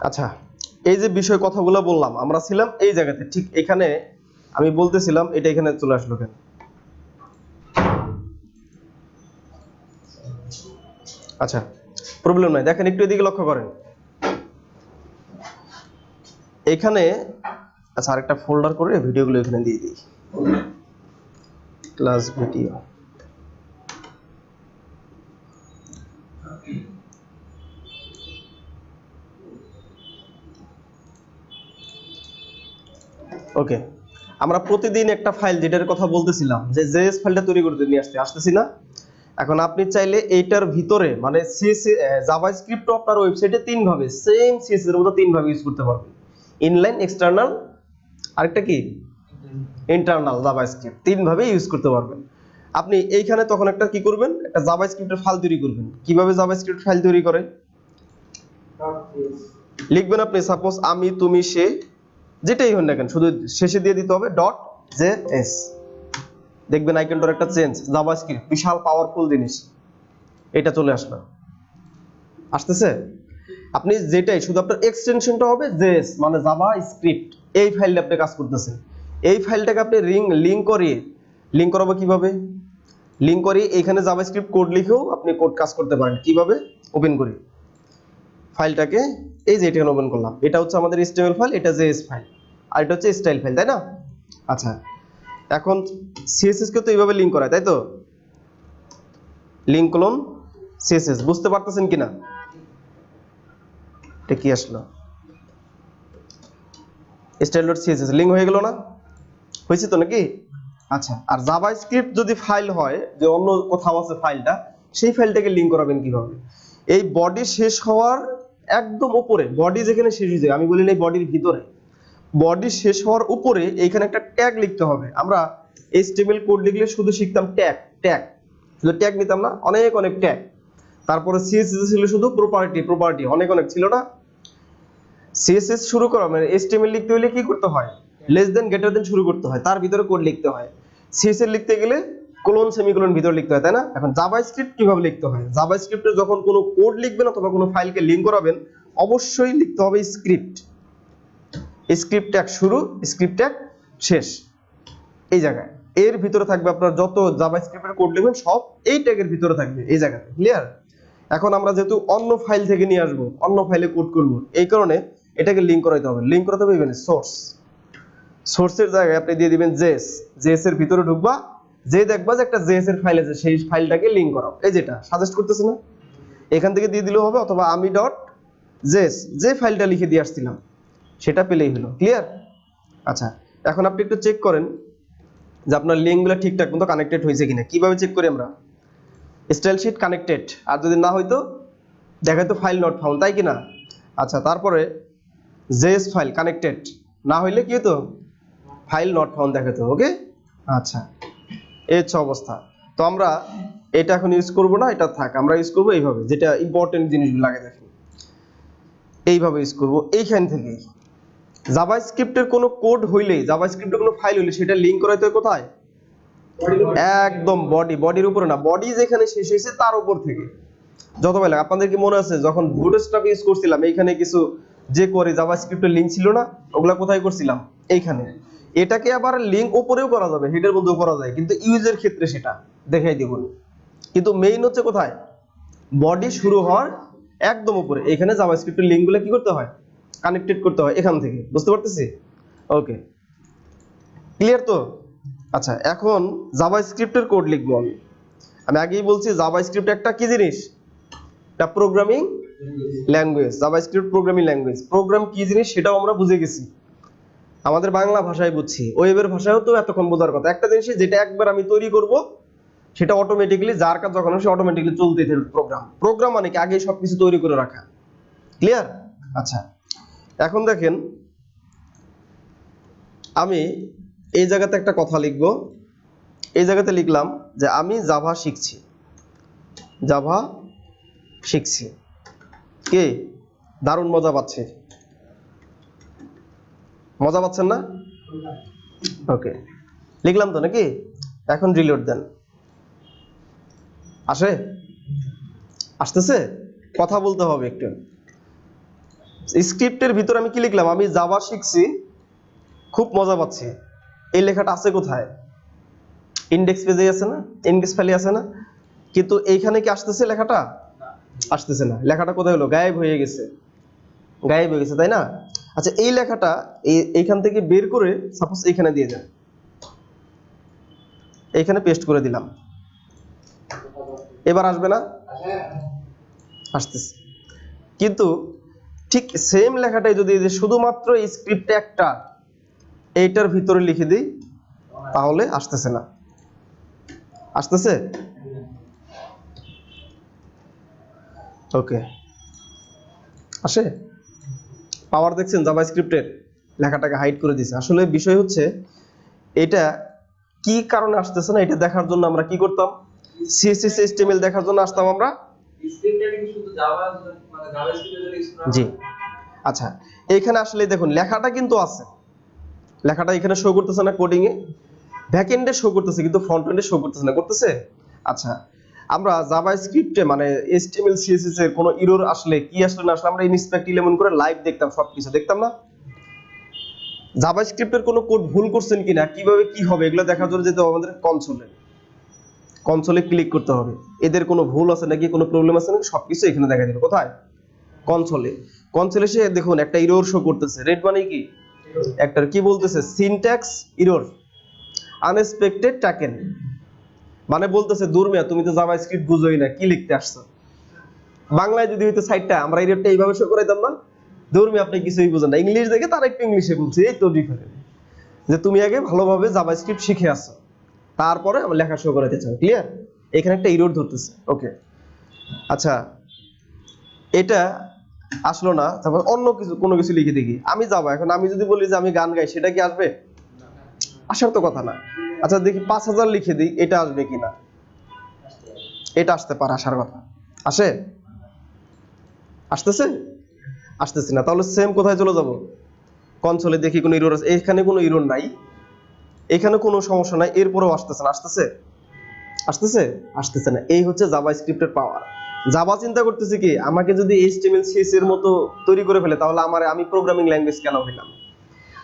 আচ্ছা, এই যে বিষয় কথাগুলো বললাম আমরা ছিলাম এই জায়গাতে, ঠিক এখানে আমি বলতেছিলাম এটা এখানে চলে আসলো কেন? আচ্ছা, প্রবলেম নাই, দেখেন একটু এদিকে লক্ষ্য করেন এখানে। আচ্ছা, আরেকটা ফোল্ডার করে ভিডিওগুলো এখানে দিয়ে দিই, ক্লাস ভিডিও। ওকে, আমরা প্রতিদিন একটা ফাইল যেটার কথা বলতেছিলাম যে জেএস ফাইলটা তৈরি করতে নিয়ে আসতেছি না। এখন আপনি চাইলে এইটার ভিতরে মানে জাভাস্ক্রিপ্ট আপনার ওয়েবসাইটে তিন ভাবে সেম সিএসএস এর মতো তিন ভাবে ইউজ করতে পারবেন, ইনলাইন, এক্সটার্নাল, আরেকটা কি ইন্টারনাল জাভাস্ক্রিপ্ট, তিন ভাবে ইউজ করতে পারবেন আপনি। এইখানে তখন একটা কি করবেন, একটা জাভাস্ক্রিপ্টের ফাইল তৈরি করবেন। কিভাবে জাভাস্ক্রিপ্ট ফাইল তৈরি করে লিখবেন আপনি, সাপোজ আমি, তুমি, সে, যেটাই হোক না কেন, শুধু শেষে দিয়ে দিতে হবে .js। দেখবেন আইকনটার একটা চেঞ্জ, জাভাস্ক্রিপ্ট বিশাল পাওয়ারফুল জিনিস, এটা চলে আসলো, আসতেছে। আপনি যেটাই শুধু আপনার এক্সটেনশনটা হবে জেএস মানে জাভাস্ক্রিপ্ট, এই ফাইলটা আপনি কাজ করতেছেন। এই ফাইলটাকে আপনি লিংক করাবো কিভাবে, লিংক করিয়ে এখানে জাভাস্ক্রিপ্ট কোড লিখেও আপনি কোড কাজ করতে পারেন। কিভাবে, ওপেন করি ফাইলটাকে, এই যে এটা ওপেন করলাম, এটা হচ্ছে আমাদের HTML ফাইল, এটা জেএস ফাইল, আর এটা হচ্ছে স্টাইল ফাইল, তাই না? আচ্ছা, এখন সিএসএস কে তো এইভাবে লিংক করায়, তাই তো? লিংক ক্লোন সিএসএস, বুঝতে পারতেছেন কিনা? এটা কি আসলো, style.css লিংক হয়ে গেল না? হয়েছে তো নাকি? আচ্ছা, আর জাভাস্ক্রিপ্ট যদি ফাইল হয় যে অন্য কোথাও আছে ফাইলটা, সেই ফাইলটাকে লিংক করাবেন কিভাবে? এই বডি শেষ হওয়ার একদম উপরে, বডি যেখানে শেষ হয়ে যায়, আমি বলি না বডির ভিতরে, বডি শেষ হওয়ার উপরে এইখানে একটা ট্যাগ লিখতে হবে। আমরা HTML কোড লিখলে শুধু শিখতাম ট্যাগ, শুধু ট্যাগ নিতাম না, অনেক ট্যাগ। তারপরে CSS ছিল শুধু প্রপার্টি অনেক ছিল না? CSS শুরু করা মানে HTML লিখতে হলে কি করতে হয়, লেস দেন গ্রেটার দেন শুরু করতে হয়, তার ভিতরে কোড লিখতে হয়। CSS লিখতে গেলে কোলন সেমিকোলন ভিতরে লিখতে হয়, তাই না? এখন জাভাস্ক্রিপ্ট কিভাবে লিখতে হয়, জাভাস্ক্রিপ্টে যখন কোনো কোড লিখবেন অথবা কোনো ফাইলকে লিংক করাবেন, অবশ্যই লিখতে হবে স্ক্রিপ্ট ট্যাগ শুরু, স্ক্রিপ্ট ট্যাগ শেষ, এই জায়গায়। এর ভিতরে থাকবে আপনার যত জাভাস্ক্রিপ্টের কোড লিখবেন সব এই ট্যাগের ভিতরে থাকবে, এই জায়গাতে। ক্লিয়ার? এখন আমরা যেহেতু অন্য ফাইল থেকে নিয়ে আসবো, অন্য ফাইলে কোড করব, এই কারণে এটাকে লিংক করাইতে হবে। লিংক করাতে হবে ইভেন সোর্সের জায়গায় আপনি দিয়ে দিবেন জেএস এর ভিতরে ঢুকবা, যে দেখবা যে একটা জেএস এর ফাইল আছে, সেই ফাইলটাকে লিংক করাও, এই যেটা সাজেস্ট করতেছে না, এখান থেকে দিয়ে দিলেও হবে, অথবা আমি .js যে ফাইলটা লিখে দিয়ে আসছিলাম সেটা পেলেই হলো। ক্লিয়ার? আচ্ছা, এখন আপনি একটু চেক করেন যে আপনার লিঙ্কগুলো ঠিকঠাক মতো কানেক্টেড হয়েছে কিনা। কিভাবে চেক করি আমরা, স্টাইল শিট কানেক্টেড, আর যদি না হয়তো দেখাইতো ফাইল নট ফাউন্ড, তাই কিনা? আচ্ছা, তারপরে জেএস ফাইল কানেক্টেড, না হইলে কি হতো, ফাইল নট ফাউন্ড দেখাতো। ওকে, আচ্ছা, এই হচ্ছে অবস্থা। তো আমরা এটা এখন ইউজ করব না, এটা থাক, আমরা ইউজ করব এইভাবে, যেটা ইম্পর্টেন্ট জিনিসগুলো লাগে দেখেন, এইভাবে ইউজ করব। এইখান থেকেই জাভাস্ক্রিপ্টের কোনো কোড হইলেই, জাভাস্ক্রিপ্টের কোনো ফাইল হইলে সেটা লিংক করাইতে হয় কোথায়, একদম বডির উপরে না, বডি যেখানে শেষ হয়েছে তার উপর থেকে যত বেলা। আপনাদের কি মনে আছে যখন বুটস্ট্র্যাপ ইউজ করছিলাম, এইখানে কিছু যে করে জাভাস্ক্রিপ্টের লিংক ছিল না, ওগুলা কোথায় করছিলাম, এইখানে। এটাকে আবার লিংক উপরেও করা যাবে, হেডের মধ্যেও করা যায়, কিন্তু ইউজের ক্ষেত্রে সেটা দেখাই দিব। কিন্তু মেইন হচ্ছে কোথায়, বডি শুরু হওয়ার একদম উপরে, এখানে জাভাস্ক্রিপ্টের লিংকগুলো কি করতে হয়, কানেক্টেড করতে হয় এখান থেকে। বুঝতে পারতেছি? ওকে, ক্লিয়ার তো? আচ্ছা, এখন জাভাস্ক্রিপ্টের কোড লিখবো আমি আগেই বলছি জাভাস্ক্রিপ্ট একটা কি জিনিস, একটা programming language. JavaScript programming language, program কি জিনিস সেটাও আমরা বুঝে গেছি, আমাদের বাংলা ভাষায় বুঝছি, ওয়েবের ভাষায়ও তো এতক্ষণ বোঝার কথা। একটা জিনিস যেটা একবার আমি তৈরি করব, সেটা অটোমেটিক্যালি যার কাজ যখন সে অটোমেটিক্যালি চলতে থাকবে। প্রোগ্রাম মানে কি, আগে সবকিছু তৈরি করে রাখা। ক্লিয়ার? আচ্ছা, এখন দেখেন আমি এই জায়গাতে একটা কথা লিখবো, এই জায়গাতে লিখলাম যে আমি জাভা শিখছি। কে দারুণ মজা পাচ্ছেন না? ওকে, লিখলাম তো নাকি? এখন রিলোড দেন, আসতেছে? কথা বলতে হবে একটু। স্ক্রিপ্টের ভিতর আমি কি লিখলাম, আমি জাভা শিখছি, খুব মজা পাচ্ছি। এই লেখাটা আছে কোথায়? ইন্ডেক্স পেজে আছে না, ইন্ডেক্স ফাইলে আছে না, কিন্তু এইখানে কি আসতেছে লেখাটা? আসতেছে না। লেখাটা কোথায় হলো? গায়েব হয়ে গেছে, গায়েব হয়ে গেছে, তাই না? আচ্ছা, এই লেখাটা এইখান থেকে বের করে সাপোজ এইখানে দিয়ে দেন, এইখানে পেস্ট করে দিলাম, এবার আসবে না? আসতেছে। কিন্তু ঠিক সেম লেখাটাই যদি শুধুমাত্র স্ক্রিপ্ট একটা এইটার ভিতরে লিখে দিই, তাহলে আসতেছে না। আসতেছে? ওকে, আসে। পাওয়ার দেখছেন জাভাস্ক্রিপ্টের? লেখাটাকে হাইড করে দিয়েছে। আসলে বিষয় হচ্ছে এটা কি কারণে আসতেছে না, এটা দেখার জন্য আমরা কি করতাম? সিএসএস এইচটিএমএল দেখার জন্য আসতাম আমরা। স্ক্রিপ্টটা কি শুধু জাভা মানে জাভাস্ক্রিপ্টের জন্য ইউজ করা হয়? জি। আচ্ছা, এইখানে আসলে দেখুন লেখাটা কিন্তু আছে, লেখাটা এখানে শো করতেছে না, কোডিং এ ব্যাকএন্ডে শো করতেছে, কিন্তু ফ্রন্ট এন্ডে শো করতেছে না, করতেছে? আচ্ছা, আমরা জাভাস্ক্রিপ্টে মানে এইচটিএমএল সিএসএস এর কোনো এরর আসলে কি আসলে না আসলে আমরা ইনস্পেক্ট 11 করে লাইভ দেখতাম, সবকিছু দেখতাম না? জাভাস্ক্রিপ্টের কোনো কোড ভুল করছেন কিনা, কিভাবে কি হবে, এগুলো দেখার জন্য যেতে হবে আমাদের কনসোলে। কনসোলে ক্লিক করতে হবে, এদের কোনো ভুল আছে নাকি, কোনো প্রবলেম আছে নাকি, সবকিছু এখানে দেখা যাবে। কোথায়? কনসোলে। কনসোলে এসে দেখুন একটা এরর শো করতেছে, রেড মানে কি? একটার কি বলতেছে? সিনট্যাক্স এরর, আনএক্সপেক্টেড টাকেন, মানে বলতেছে দূর মিয়া তুমি তো জাভাস্ক্রিপ্ট বুঝোই না, কি লিখতে আসছো। বাংলায় যদি হইতো সাইটটা, আমরা এররটা এইভাবে শো করাইতাম না, দূর মিয়া আপনি কিছুই বুঝেন না। ইংলিশ দেখে তার একটু ইংলিশে বলছে, এই তো ডিফারেন্ট, যে তুমি আগে ভালোভাবে জাভাস্ক্রিপ্ট শিখে আসছো, তারপরে আমরা লেখা শো করাতে চাই। ক্লিয়ার? এখানে একটা এরর ধরতেছে। ওকে, আচ্ছা, এটা আসলো না, তারপর অন্য কিছু কোনো কিছু লিখে দেখি। আমি যাবো এখন, আমি যদি বলি যে আমি গান গাই, সেটা কি আসবে? আসার তো কথা না। আচ্ছা দেখি 5000 লিখে দিই, এটা আসবে কিনা? এটা আসতে পারে, আসার কথা। আসে? আসতেছে? আসতেছে না। তাহলে সেম কোথায় চলে যাব? কনসোলে দেখি কোনো এরর আছে, এখানে কোনো এরর নাই, এখানে কোনো সমস্যা নাই, এরপরেও আসতেছে না। আসতেছে? আসতেছে? আসতেছে না। এই হচ্ছে জাভাস্ক্রিপ্টের পাওয়ার। জাভা চিন্তা করতেছে কি, আমাকে যদি এইচটিএমএল সিএস এর মতো তৈরি করে ফেলে, তাহলে আমি প্রোগ্রামিং ল্যাঙ্গুয়েজ কেন হইলাম?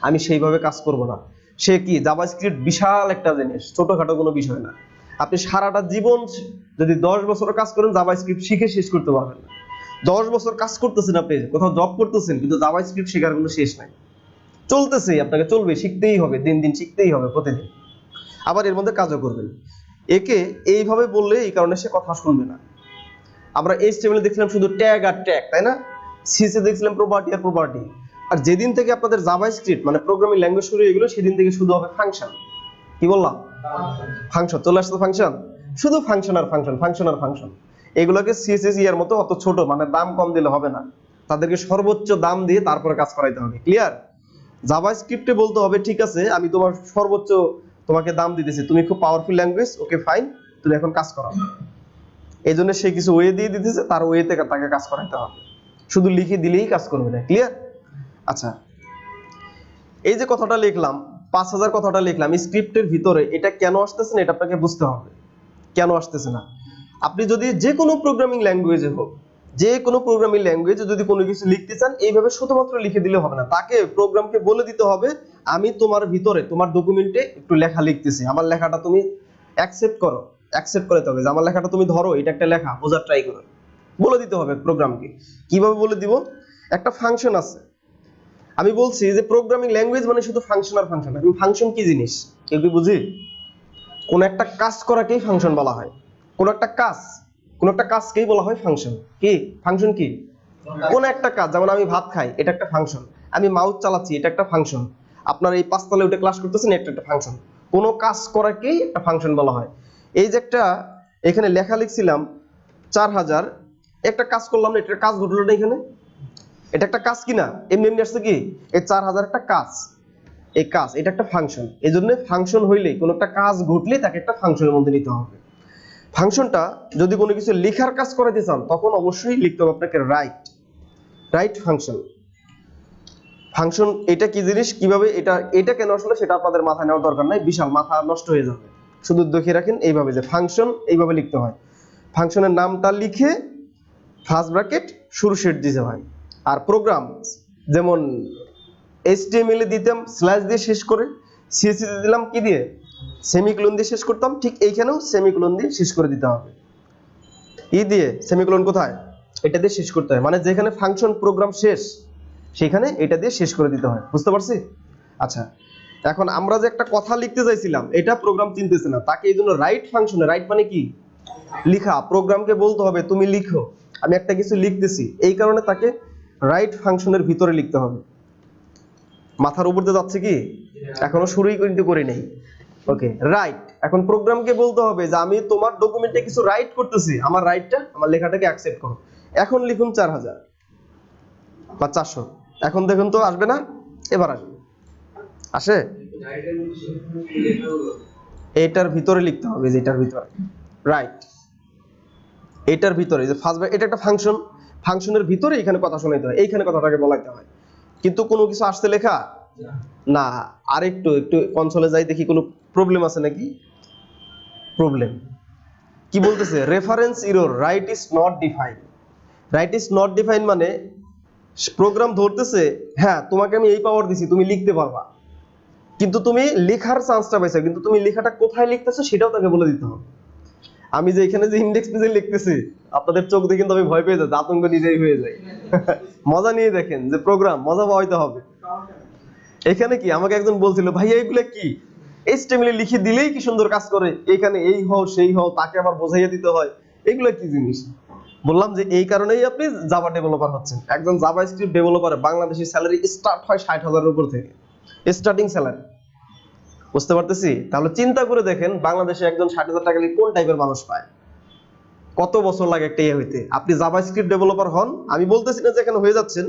আমি সেইভাবে কাজ করব না। সে কি, জাভাস্ক্রিপ্ট বিশাল একটা জিনিস, ছোটখাটো কোনো বিষয় না। আপনি সারাটা জীবন যদি 10 বছর কাজ করেন, জাভাস্ক্রিপ্ট শিখে শেষ করতে পারবেন না। 10 বছর কাজ করতেছেন, আপনি কোথাও জব করতেছেন, কিন্তু জাভাস্ক্রিপ্ট শেখার কোনো শেষ নাই। চলতেছেই, আপনাকে চলবে, শিখতেই হবে, দিন দিন শিখতেই হবে, প্রতিদিন। আবার এর মধ্যে কাজও করবেন। একে এইভাবে বললে এই কারণে সে কথা শুনবে না। আমরা এইচটিএমএল দেখছিলাম শুধু ট্যাগ আর ট্যাগ, তাই না? সিএসএস দেখছিলাম প্রপার্টি আর প্রপার্টি। আর যেদিন থেকে আপনাদের জাভাস্ক্রিপ্ট মানে প্রোগ্রামিং ল্যাঙ্গুয়েজ শুরু হয়ে গেল, সেদিন থেকে শুধু হবে ফাংশন। কি বললাম? ফাংশন চলে আসছে। ফাংশন, শুধু ফাংশন আর ফাংশন, ফাংশন আর ফাংশন। এগুলোকে সিএসএস এর মতো অত ছোট মানে দাম কম দিলে হবে না, তাদেরকে সর্বোচ্চ দাম দিয়ে তারপরে কাজ করাইতে হবে। ক্লিয়ার? জাভাস্ক্রিপ্টে বলতে হবে ঠিক আছে, আমি তোমার সর্বোচ্চ তোমাকে দাম দিতেছি, তুমি খুব পাওয়ারফুল ল্যাঙ্গুয়েজ, ওকে ফাইন, তুমি এখন কাজ করো। এই জন্য সে কিছু ওয়ে দিয়ে দিতেছে, তার ওয়েতে তাকে কাজ করাইতে হবে, শুধু লিখে দিলেই কাজ করবে না। ক্লিয়ার? আচ্ছা, এই যে কথাটা লিখলাম, 5000 কথাটা লিখলাম স্ক্রিপ্টের ভিতরে, এটা কেন আসতেছে না এটা আপনাকে বুঝতে হবে। কেন আসতেছে না? আপনি যদি যে কোনো প্রোগ্রামিং ল্যাঙ্গুয়েজে হোক, যে কোনো প্রোগ্রামিং ল্যাঙ্গুয়েজে যদি কোনো কিছু লিখতে চান, এইভাবে শুধুমাত্র লিখে দিলে হবে না, তাকে প্রোগ্রামকে বলে দিতে হবে আমি তোমার ভিতরে তোমার ডকুমেন্টে একটু লেখা লিখতেছি, আমার লেখাটা তুমি অ্যাকসেপ্ট করো। অ্যাকসেপ্ট করতে হবে যে আমার লেখাটা তুমি ধরো, এটা একটা লেখা, বোঝার ট্রাই করো, বলে দিতে হবে প্রোগ্রামকে। কিভাবে বলে দিব? একটা ফাংশন আছে, আমি বলছি যে প্রোগ্রামিং ল্যাঙ্গুয়েজ মানে শুধু ফাংশন আর ফাংশন। আমি ফাংশন কি জিনিস কেউ কি বুঝি? কোন একটা কাজ করাকেই ফাংশন বলা হয়। কোন একটা কাজকেই বলা হয় ফাংশন। কি ফাংশন? কি কোন একটা কাজ, যেমন আমি ভাত খাই, এটা একটা ফাংশন। আমি মাউস চালাচ্ছি, এটা একটা ফাংশন। আপনার এই 5 তলায় উঠে ক্লাস করতেছেন, এটা একটা ফাংশন। কোন কাজ করাকেই একটা ফাংশন বলা হয়। এই যে একটা এখানে লেখা লিখছিলাম 4000, একটা কাজ করলাম না, এটা কাজ ঘটলো না এখানে, এটা একটা কাজ কিনা? এমনি এমনি আসছে কি? এই 4000 একটা কাজ, এই কাজ এটা একটা ফাংশন। এই জন্য ফাংশন হইলে কোন একটা কাজ ঘটলে তাকে একটা ফাংশনের মধ্যে নিতে হবে। ফাংশনটা যদি কোনো কিছু লেখার কাজ করাতে চান, তখন অবশ্যই লিখতে হবে আপনাকে রাইট ফাংশন। ফাংশন এটা কি জিনিস, কিভাবে এটা কেন আসলে সেটা আপনাদের মাথায় নেওয়ার দরকার নাই, বিশাল মাথা নষ্ট হয়ে যাবে। শুধু দেখে রাখেন এইভাবে যে ফাংশন এইভাবে লিখতে হয়। ফাংশনের নামটা লিখে ফার্স্ট ব্র্যাকেট শুরু সেট দিতে হয়, আর প্রোগ্রাম যেমন HTML এ দিতাম স্ল্যাশ দিয়ে শেষ করে, CSS এ দিলাম কি দিয়ে, সেমিকোলন দিয়ে শেষ করতাম, ঠিক এইখানেও সেমিকোলন দিয়ে শেষ করে দিতে হবে। দিয়ে সেমিকোলন কোথায়, এটা দিয়ে শেষ করতে হয়, মানে যেখানে ফাংশন প্রোগ্রাম শেষ সেখানে এটা দিয়ে শেষ করে দিতে হয়। বুঝতে পারছি? আচ্ছা, এখন আমরা যে একটা কথা লিখতে চাইছিলাম এটা প্রোগ্রাম চিনতেছে না, তাকে এই জন্য রাইট ফাংশনে, রাইট মানে কি, লিখা, প্রোগ্রামকে বলতে হবে তুমি লিখো, আমি একটা কিছু লিখতেছি, এই কারণে তাকে রাইট ফাংশনের ভিতরে লিখতে হবে। মাথার উপর দিয়ে যাচ্ছে কি? এখনো শুরুই কিন্তু করি নাই। ওকে, রাইট। এখন প্রোগ্রামকে বলতে হবে যে আমি তোমার ডকুমেন্টে কিছু রাইট করতেছি, আমার রাইটটা, আমার লেখাটাকে অ্যাকসেপ্ট করো। এখন লিখুন 4000 বা 400। এখন দেখুন তো আসবে না? এবার আসবে, আসে? এটার ভিতরে লিখতে হবে, যে এটার ভিতরে রাইট, এটার ভিতরে যে ফার্স্ট, এটা একটা ফাংশন, ফাংশনের ভিতরে এখানে কথা শোনাইতে হয়, এইখানে কথাটাকে বলাইতে হয়। কিন্তু কোনো কিছু আসছে লেখা না। আরেকটু একটু কনসোলে যাই, দেখি কোনো প্রবলেম আছে নাকি। প্রবলেম কি বলতেছে? Reference error, right is not define. Right is not define মানে প্রোগ্রাম ধরতেছে হ্যাঁ তোমাকে আমি এই পাওয়ার দিছি, তুমি লিখতে পারবা, কিন্তু তুমি লেখার চান্সটা পাইছো, কিন্তু তুমি লেখাটা কোথায় লিখতেছো সেটাও তাকে বলে দিতে হবে। আমি যে এখানে যে ইন্ডেক্স পেজে লিখতেছি, আপনাদের চোখ দিয়ে কিন্তু আমি ভয় পেয়ে যাই, আতঙ্ক নিজেই হয়ে যায়। মজা নিয়ে দেখেন যে প্রোগ্রাম, মজা পাইতে হবে। এখানে কি আমাকে একজন বলছিল, ভাই এইগুলা কি, HTML এ লিখে দিলেই কি সুন্দর কাজ করে, এখানে এই হও সেই হও, তাকে আবার বোঝাইয়া দিতে হয়, এগুলা কি জিনিস? বললাম যে এই কারণেই আপনি জাভা ডেভেলপার হচ্ছেন। একজন জাভাস্ক্রিপ্ট ডেভেলপার বাংলাদেশের স্যালারি স্টার্ট হয় 60,000 এর উপর থেকে, স্টার্টিং স্যালারি। বুঝতে পারতেছি? তাহলে চিন্তা করে দেখেন বাংলাদেশে একজন 60,000 টাকা কোন টাইপের মানুষ পায়, কত বছর লাগে একটা ইয়ে হইতে। আপনি জাভাস্ক্রিপ্ট ডেভেলপার হন, আমি বলতেছি না যে এখানে হয়ে যাচ্ছেন।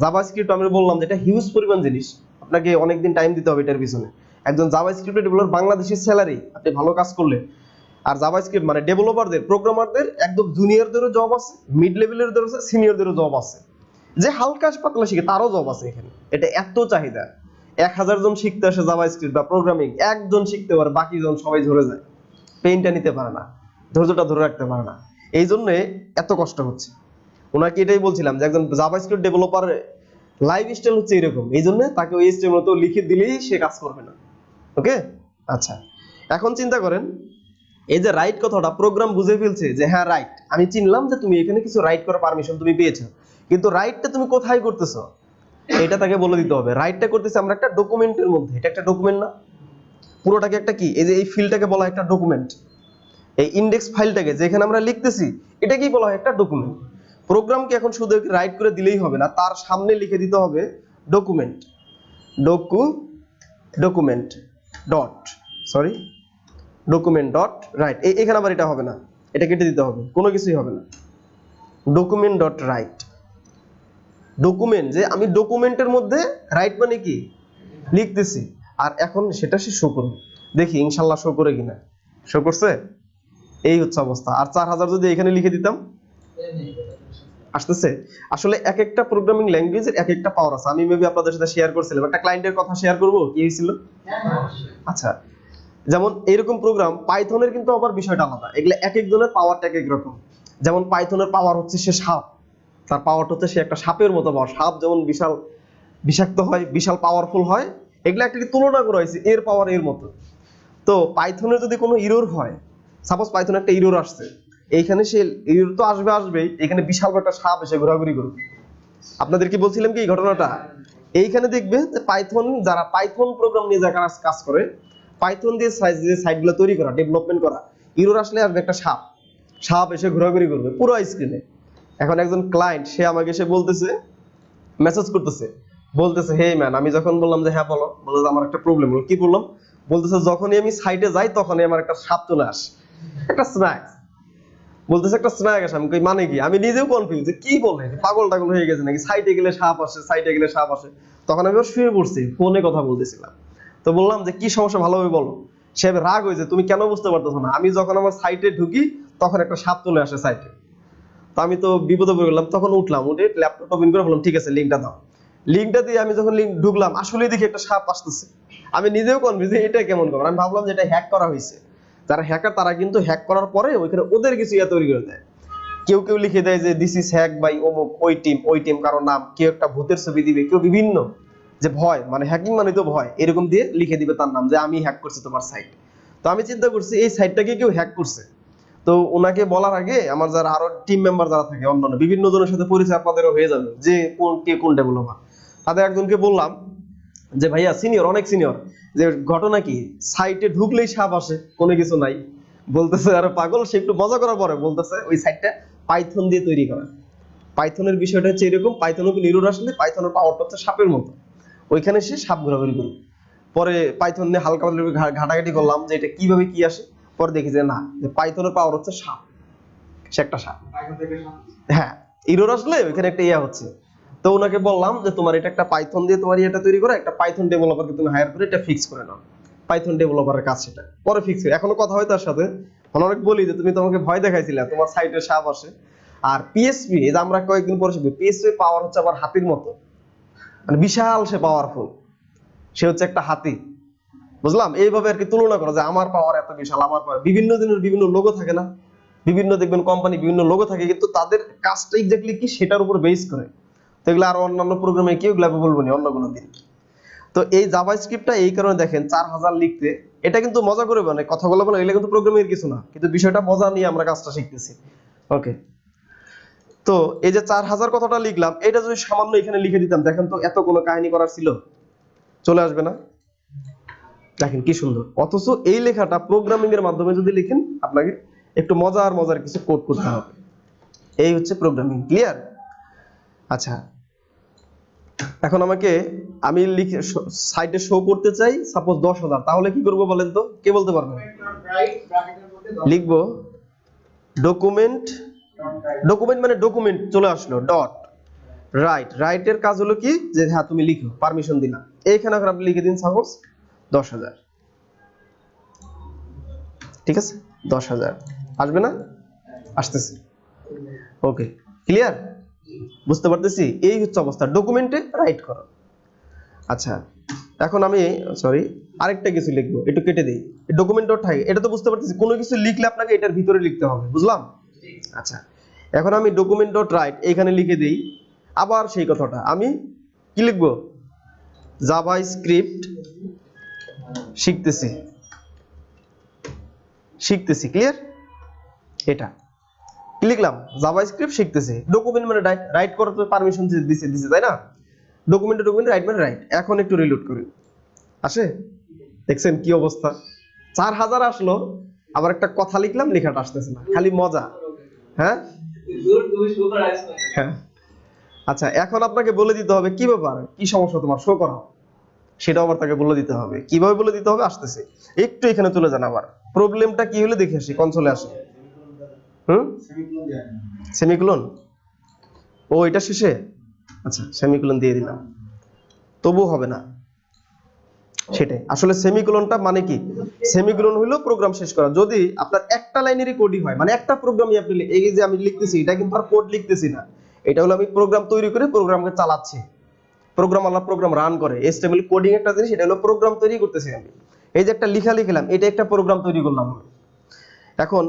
জাভাস্ক্রিপ্ট আমি বললাম যে এটা হিউজ পরিমাণ জিনিস, আপনাকে অনেকদিন টাইম দিতে হবে এটার পিছনে। একজন জাভাস্ক্রিপ্ট ডেভেলপার বাংলাদেশের স্যালারি, আপনি ভালো কাজ করলে। আর জাভাস্ক্রিপ্ট মানে ডেভেলপারদের, প্রোগ্রামারদের একদম জুনিয়রদেরও জব আছে, মিড লেভেলেরও আছে, সিনিয়রদেরও জব আছে। যে হালকা পাতলা শিখে তারও জব আছে এখানে। এটা এত চাহিদা, 1000 জন শিখতে আসে জাভাস্ক্রিপ্ট বা প্রোগ্রামিং, একজন শিখতে পারে, বাকি জন সবাই ঝরে যায়, পেইনটা নিতে পারে না, ধৈর্যটা ধরে রাখতে পারে না, এই জন্য এত কষ্ট হচ্ছে। ওনাকে এটাই বলছিলাম যে একজন জাভাস্ক্রিপ্ট ডেভেলপার লাইফস্টাইল হচ্ছে এরকম, এই জন্য তাকে ওই HTML তো লিখে দিলেই সে কাজ করবে না। ওকে, আচ্ছা, এখন চিন্তা করেন এই যে রাইট কথাটা প্রোগ্রাম বুঝে ফেলছে যে হ্যাঁ রাইট, আমি চিনলাম যে তুমি এখানে কিছু রাইট করার পারমিশন তুমি পেয়েছো, কিন্তু রাইটটা তুমি কোথায় করতেছো এটা তাকে বলে দিতে হবে। রাইটটা করতেছি আমরা একটা ডকুমেন্টের মধ্যে, এটা একটা ডকুমেন্ট না, পুরোটাকে একটা কি, এই যে এই ফিল্ডটাকে বলা হয় একটা ডকুমেন্ট। এই ইন্ডেক্স ফাইলটাকে যেখানে আমরা লিখতেছি এটাকেই বলা হয় একটা ডকুমেন্ট। প্রোগ্রামকে এখন শুধু রাইট করে দিলেই হবে না, তার সামনে লিখে দিতে হবে document, document dot, sorry, document dot right. এখানে আবার এটা হবে না, এটা কেটে দিতে হবে, কোনো কিছুই হবে না। ডকুমেন্ট ডট রাইট, ডকুমেন্ট যে আমি ডকুমেন্টের মধ্যে রাইট মানে কি লিখতেছি, আর এখন সেটা সে শো করবে। দেখি ইনশাল্লাহ শো করে কিনা। শো করছে? এই হচ্ছে অবস্থা। আর 4000 যদি এখানে লিখে দিতাম, আসতেছে? আসলে এক একটা প্রোগ্রামিং ল্যাঙ্গুয়েজের এক একটা পাওয়ার আছে। আমি মেবি আপনাদের সাথে শেয়ার করছিলাম, একটা ক্লায়েন্টের কথা শেয়ার করব, কি হয়েছিল? আচ্ছা, যেমন এরকম প্রোগ্রাম পাইথনের কিন্তু আবার বিষয়টা আলাদা, এগুলো এক একজনের পাওয়ারটা এক এক রকম। যেমন পাইথনের পাওয়ার হচ্ছে সে সাপ, তার পাওয়ারটা হচ্ছে সে একটা সাপের মতো পাওয়ার। সাপ যেমন বিশাল বিষাক্ত হয়, বিশাল পাওয়ারফুল হয়, এগুলো একটা তুলনা করা হয়েছে এর পাওয়ার এর মতো। তো পাইথনের যদি কোনো ইরর হয়, সাপোজ পাইথনে একটা ইরর আসছে, এইখানে সে ইরর তো আসবেই, এখানে বিশাল একটা সাপ এসে ঘোরাঘুরি করবে। আপনাদের কি বলছিলাম কি এই ঘটনাটা? এইখানে দেখবে যে পাইথন, যারা পাইথন প্রোগ্রাম নিয়ে যারা কাজ করে, পাইথন দিয়ে সাইটগুলো তৈরি করা, ডেভেলপমেন্ট করা, ইরর আসলে আসবে একটা সাপ, সাপ এসে ঘোরাঘুরি করবে পুরো স্ক্রিনে। এখন একজন ক্লায়েন্ট সে আমাকে এসে বলতেছে, মেসেজ করতেছে, বলতেছে হে ম্যান, আমি যখন বললাম যে হ্যাঁ বলো, বলে যে আমার একটা প্রবলেম হলো। কি বললাম? বলতেছে যখনই আমি সাইটে যাই তখনই আমার একটা সাপ চলে আসে, একটা স্ন্যাক্স। বলতেছে একটা স্ন্যাক আসে। আমি কই মানে কি? আমি নিজেও কনফিউজ যে কি বলে, পাগল টাগল হয়ে গেছে নাকি, সাইটে গেলে সাপ আসে, সাইটে গেলে সাপ আসে। তখন আমি শুয়ে পড়ছি, ফোনে কথা বলতেছিলাম। তো বললাম যে কি সমস্যা ভালোভাবে বলো। সে রাগ হয়েছে, তুমি কেন বুঝতে পারতেছো না, আমি যখন আমার সাইটে ঢুকি তখন একটা সাপ চলে আসে সাইটে। তো আমি তো বিপদে পড়ে গেলাম, তখন উঠলাম, উঠে ল্যাপটপ ওপেন করে বললাম ঠিক আছে লিঙ্কটা দাও। লিঙ্কটা দিয়ে আমি যখন লিঙ্ক ঢুকলাম, আসলেই দেখি একটা সাপ আসতেছে। আমি নিজেও কনফিউজ এটা কেমন খবর। আমি ভাবলাম যে এটা হ্যাক করা হয়েছে। যারা হ্যাকার তারা কিন্তু হ্যাক করার পরে ওইখানে ওদের কিছু ইয়া তৈরি করে দেয়। কেউ কেউ লিখে দেয় যে দিস ইজ হ্যাক বাই অমুক, ওই টিম কারো নাম, কেউ একটা ভূতের ছবি দিবে, কেউ বিভিন্ন, যে ভয় মানে হ্যাকিং মানে তো ভয়, এরকম দিয়ে লিখে দিবে তার নাম যে আমি হ্যাক করছি তোমার সাইট। তো আমি চিন্তা করছি এই সাইটটাকে কেউ হ্যাক করছে। তো ওনাকে বলার আগে আমার যারা আরো টিম মেম্বার যারা থাকে অন্যান্য বিভিন্ন জনের সাথে পরিচয় আপনাদেরও হয়ে যাবে যে কোন ডেভেলপার। তাদের একজনকে বললাম যে ভাইয়া সিনিয়র, অনেক সিনিয়র, যে ঘটনা কি সাইটে ঢুকলেই সাপ আসে, কোনো কিছু নাই। বলতেছে আরে পাগল, সে একটু মজা করার পরে বলতেছে ওই সাইটটা পাইথন দিয়ে তৈরি করা। পাইথনের বিষয়টা হচ্ছে এরকম, পাইথনের উপর নির্ভর আসলে পাইথনের পাওয়ারটা হচ্ছে সাপের মতো, ওইখানে সে সাপ ঘোরাঘুরি করে। পরে পাইথন নিয়ে হালকা ঘাটাঘাটি করলাম যে এটা কিভাবে কি আসে, পরে দেখি যে না, যে পাইথনের পাওয়ার হচ্ছে সাপ, সে একটা সাপ। হ্যাঁ, ইরর আসলে ওইখানে একটা ইয়া হচ্ছে। তো ওনাকে বললাম যে তোমার এটা একটা পাইথন দিয়ে তোমার এটা তৈরি করে একটা পাইথন ডেভেলপারকে তুমি হায়ার করে এটা ফিক্স করে নাও। পাইথন ডেভেলপারের কাজ সেটা, পরে ফিক্স করে এখনো কথা হয় তার সাথে। অনেক বলি যে তুমি তোমাকে ভয় দেখাইছিলে, তোমার সাইটে সাপ আসে। আর পিএসপি, এই যে আমরা কয়েকদিন পরে শিখবো, পিএসপি পাওয়ার হচ্ছে আবার হাতির মতো, মানে বিশাল সে পাওয়ারফুল, সে হচ্ছে একটা হাতি, বুঝলাম? এইভাবে আর কি তুলনা করা যে আমার পাওয়ার এত বিশাল, আমার পাওয়ার। বিভিন্ন দিনের বিভিন্ন লোগো থাকে না, বিভিন্ন দেখবেন কোম্পানি বিভিন্ন লোগো থাকে, কিন্তু তাদের কাজটা এক্স্যাক্টলি কি সেটার উপর বেস করে। তো এগুলো আর অন্যান্য প্রোগ্রামে কেউ এগুলো বলবো না অন্য কোনো দিন। তো এই জাভাস্ক্রিপ্টটা এই কারণে দেখেন 4000 লিখতে, এটা কিন্তু মজা করে মানে কথাগুলো বলে, এগুলো কিন্তু প্রোগ্রামের কিছু না, কিন্তু বিষয়টা মজা নিয়ে আমরা কাজটা শিখতেছি। ওকে, তো এই যে 4000 কথাটা লিখলাম, এটা যদি সামান্য এখানে লিখে দিতাম, দেখেন তো এত কোনো কাহিনী করার ছিল, চলে আসবে না? দেখেন কি সুন্দর। অথচ এই লেখাটা প্রোগ্রামিং এর মাধ্যমে যদি লিখেন, আপনাকে একটু মজার কিছু কোড করতে হবে। এই হচ্ছে প্রোগ্রামিং, ক্লিয়ার? আচ্ছা, এখন আমি লিখে সাইটে শো করতে চাই সাপোজ 10,000, তাহলে কি করব বলেন তো, কে বলতে পারবেন? লিখবো ডকুমেন্ট মানে ডকুমেন্ট চলে আসলো, ডট রাইটের কাজ হলো কি, যে হ্যাঁ তুমি লিখো, পারমিশন দিলাম। এইখানে আপনি লিখে দিন সাপোজ 10,000, ঠিক আছে? 10,000 আসবে না? আসতেছে। ওকে, ক্লিয়ার? বুঝতে পারতেছি? এই হচ্ছে অবস্থা, ডকুমেন্টে রাইট করো। আচ্ছা, এখন আমি সরি আরেকটা কিছু লিখবো, একটু কেটে দিই। ডকুমেন্ট ডট থাকে, এটা তো বুঝতে পারতেছি, কোনো কিছু লিখলে আপনাকে এটার ভিতরে লিখতে হবে, বুঝলাম? আচ্ছা, এখন আমি ডকুমেন্ট ডট রাইট এখানে লিখে দিই। আবার সেই কথাটা আমি কি লিখবো, জাভাস্ক্রিপ্ট শিখতেছি, ক্লিয়ার? এটা কি লিখলাম, জাভাস্ক্রিপ্ট শিখতেছি। ডকুমেন্ট মানে রাইট করার তো পারমিশন দিছে, তাই না? ডকুমেন্ট রাইট মানে রাইট। এখন একটু রিলোড করি, আসে? দেখছেন কি অবস্থা? 4000 আসলো, আবার একটা কথা লিখলাম, লেখাটা আসতেছে না, খালি মজা। হ্যাঁ হ্যাঁ। আচ্ছা, এখন আপনাকে বলে দিতে হবে কি ব্যাপার, কি সমস্যা তোমার, শো করাও, সেটাও আবার তাকে বলে দিতে হবে। কিভাবে বলে দিতে হবে আসতেছে, একটু এখানে চলে যান। আবার প্রবলেমটা কি হলে দেখে আসি, কনসোলে আসে। সেমিকোলন, ও এটা শেষে, আচ্ছা সেমিকোলন দিয়ে দিলাম, তবু হবে না। সেটাই আসলে সেমিকোলনটা মানে কি, সেমিকোলন হলো প্রোগ্রাম শেষ করা। যদি আপনার একটা লাইনেরই কোডই হয়, মানে একটা প্রোগ্রামই আপনি, এই যে আমি লিখতেছি, এটা কিন্তু আর কোড লিখতেছি না, এটা হলো আমি প্রোগ্রাম তৈরি করে প্রোগ্রামকে চালাচ্ছি। প্রোগ্রাম রান করে, এসটিএমএল কোডিং একটা জিনিস, এটা হলো প্রোগ্রাম তৈরি করতেছি আমি। এই যে একটা লেখা লিখলাম, এটা একটা প্রোগ্রাম তৈরি করলাম। এখন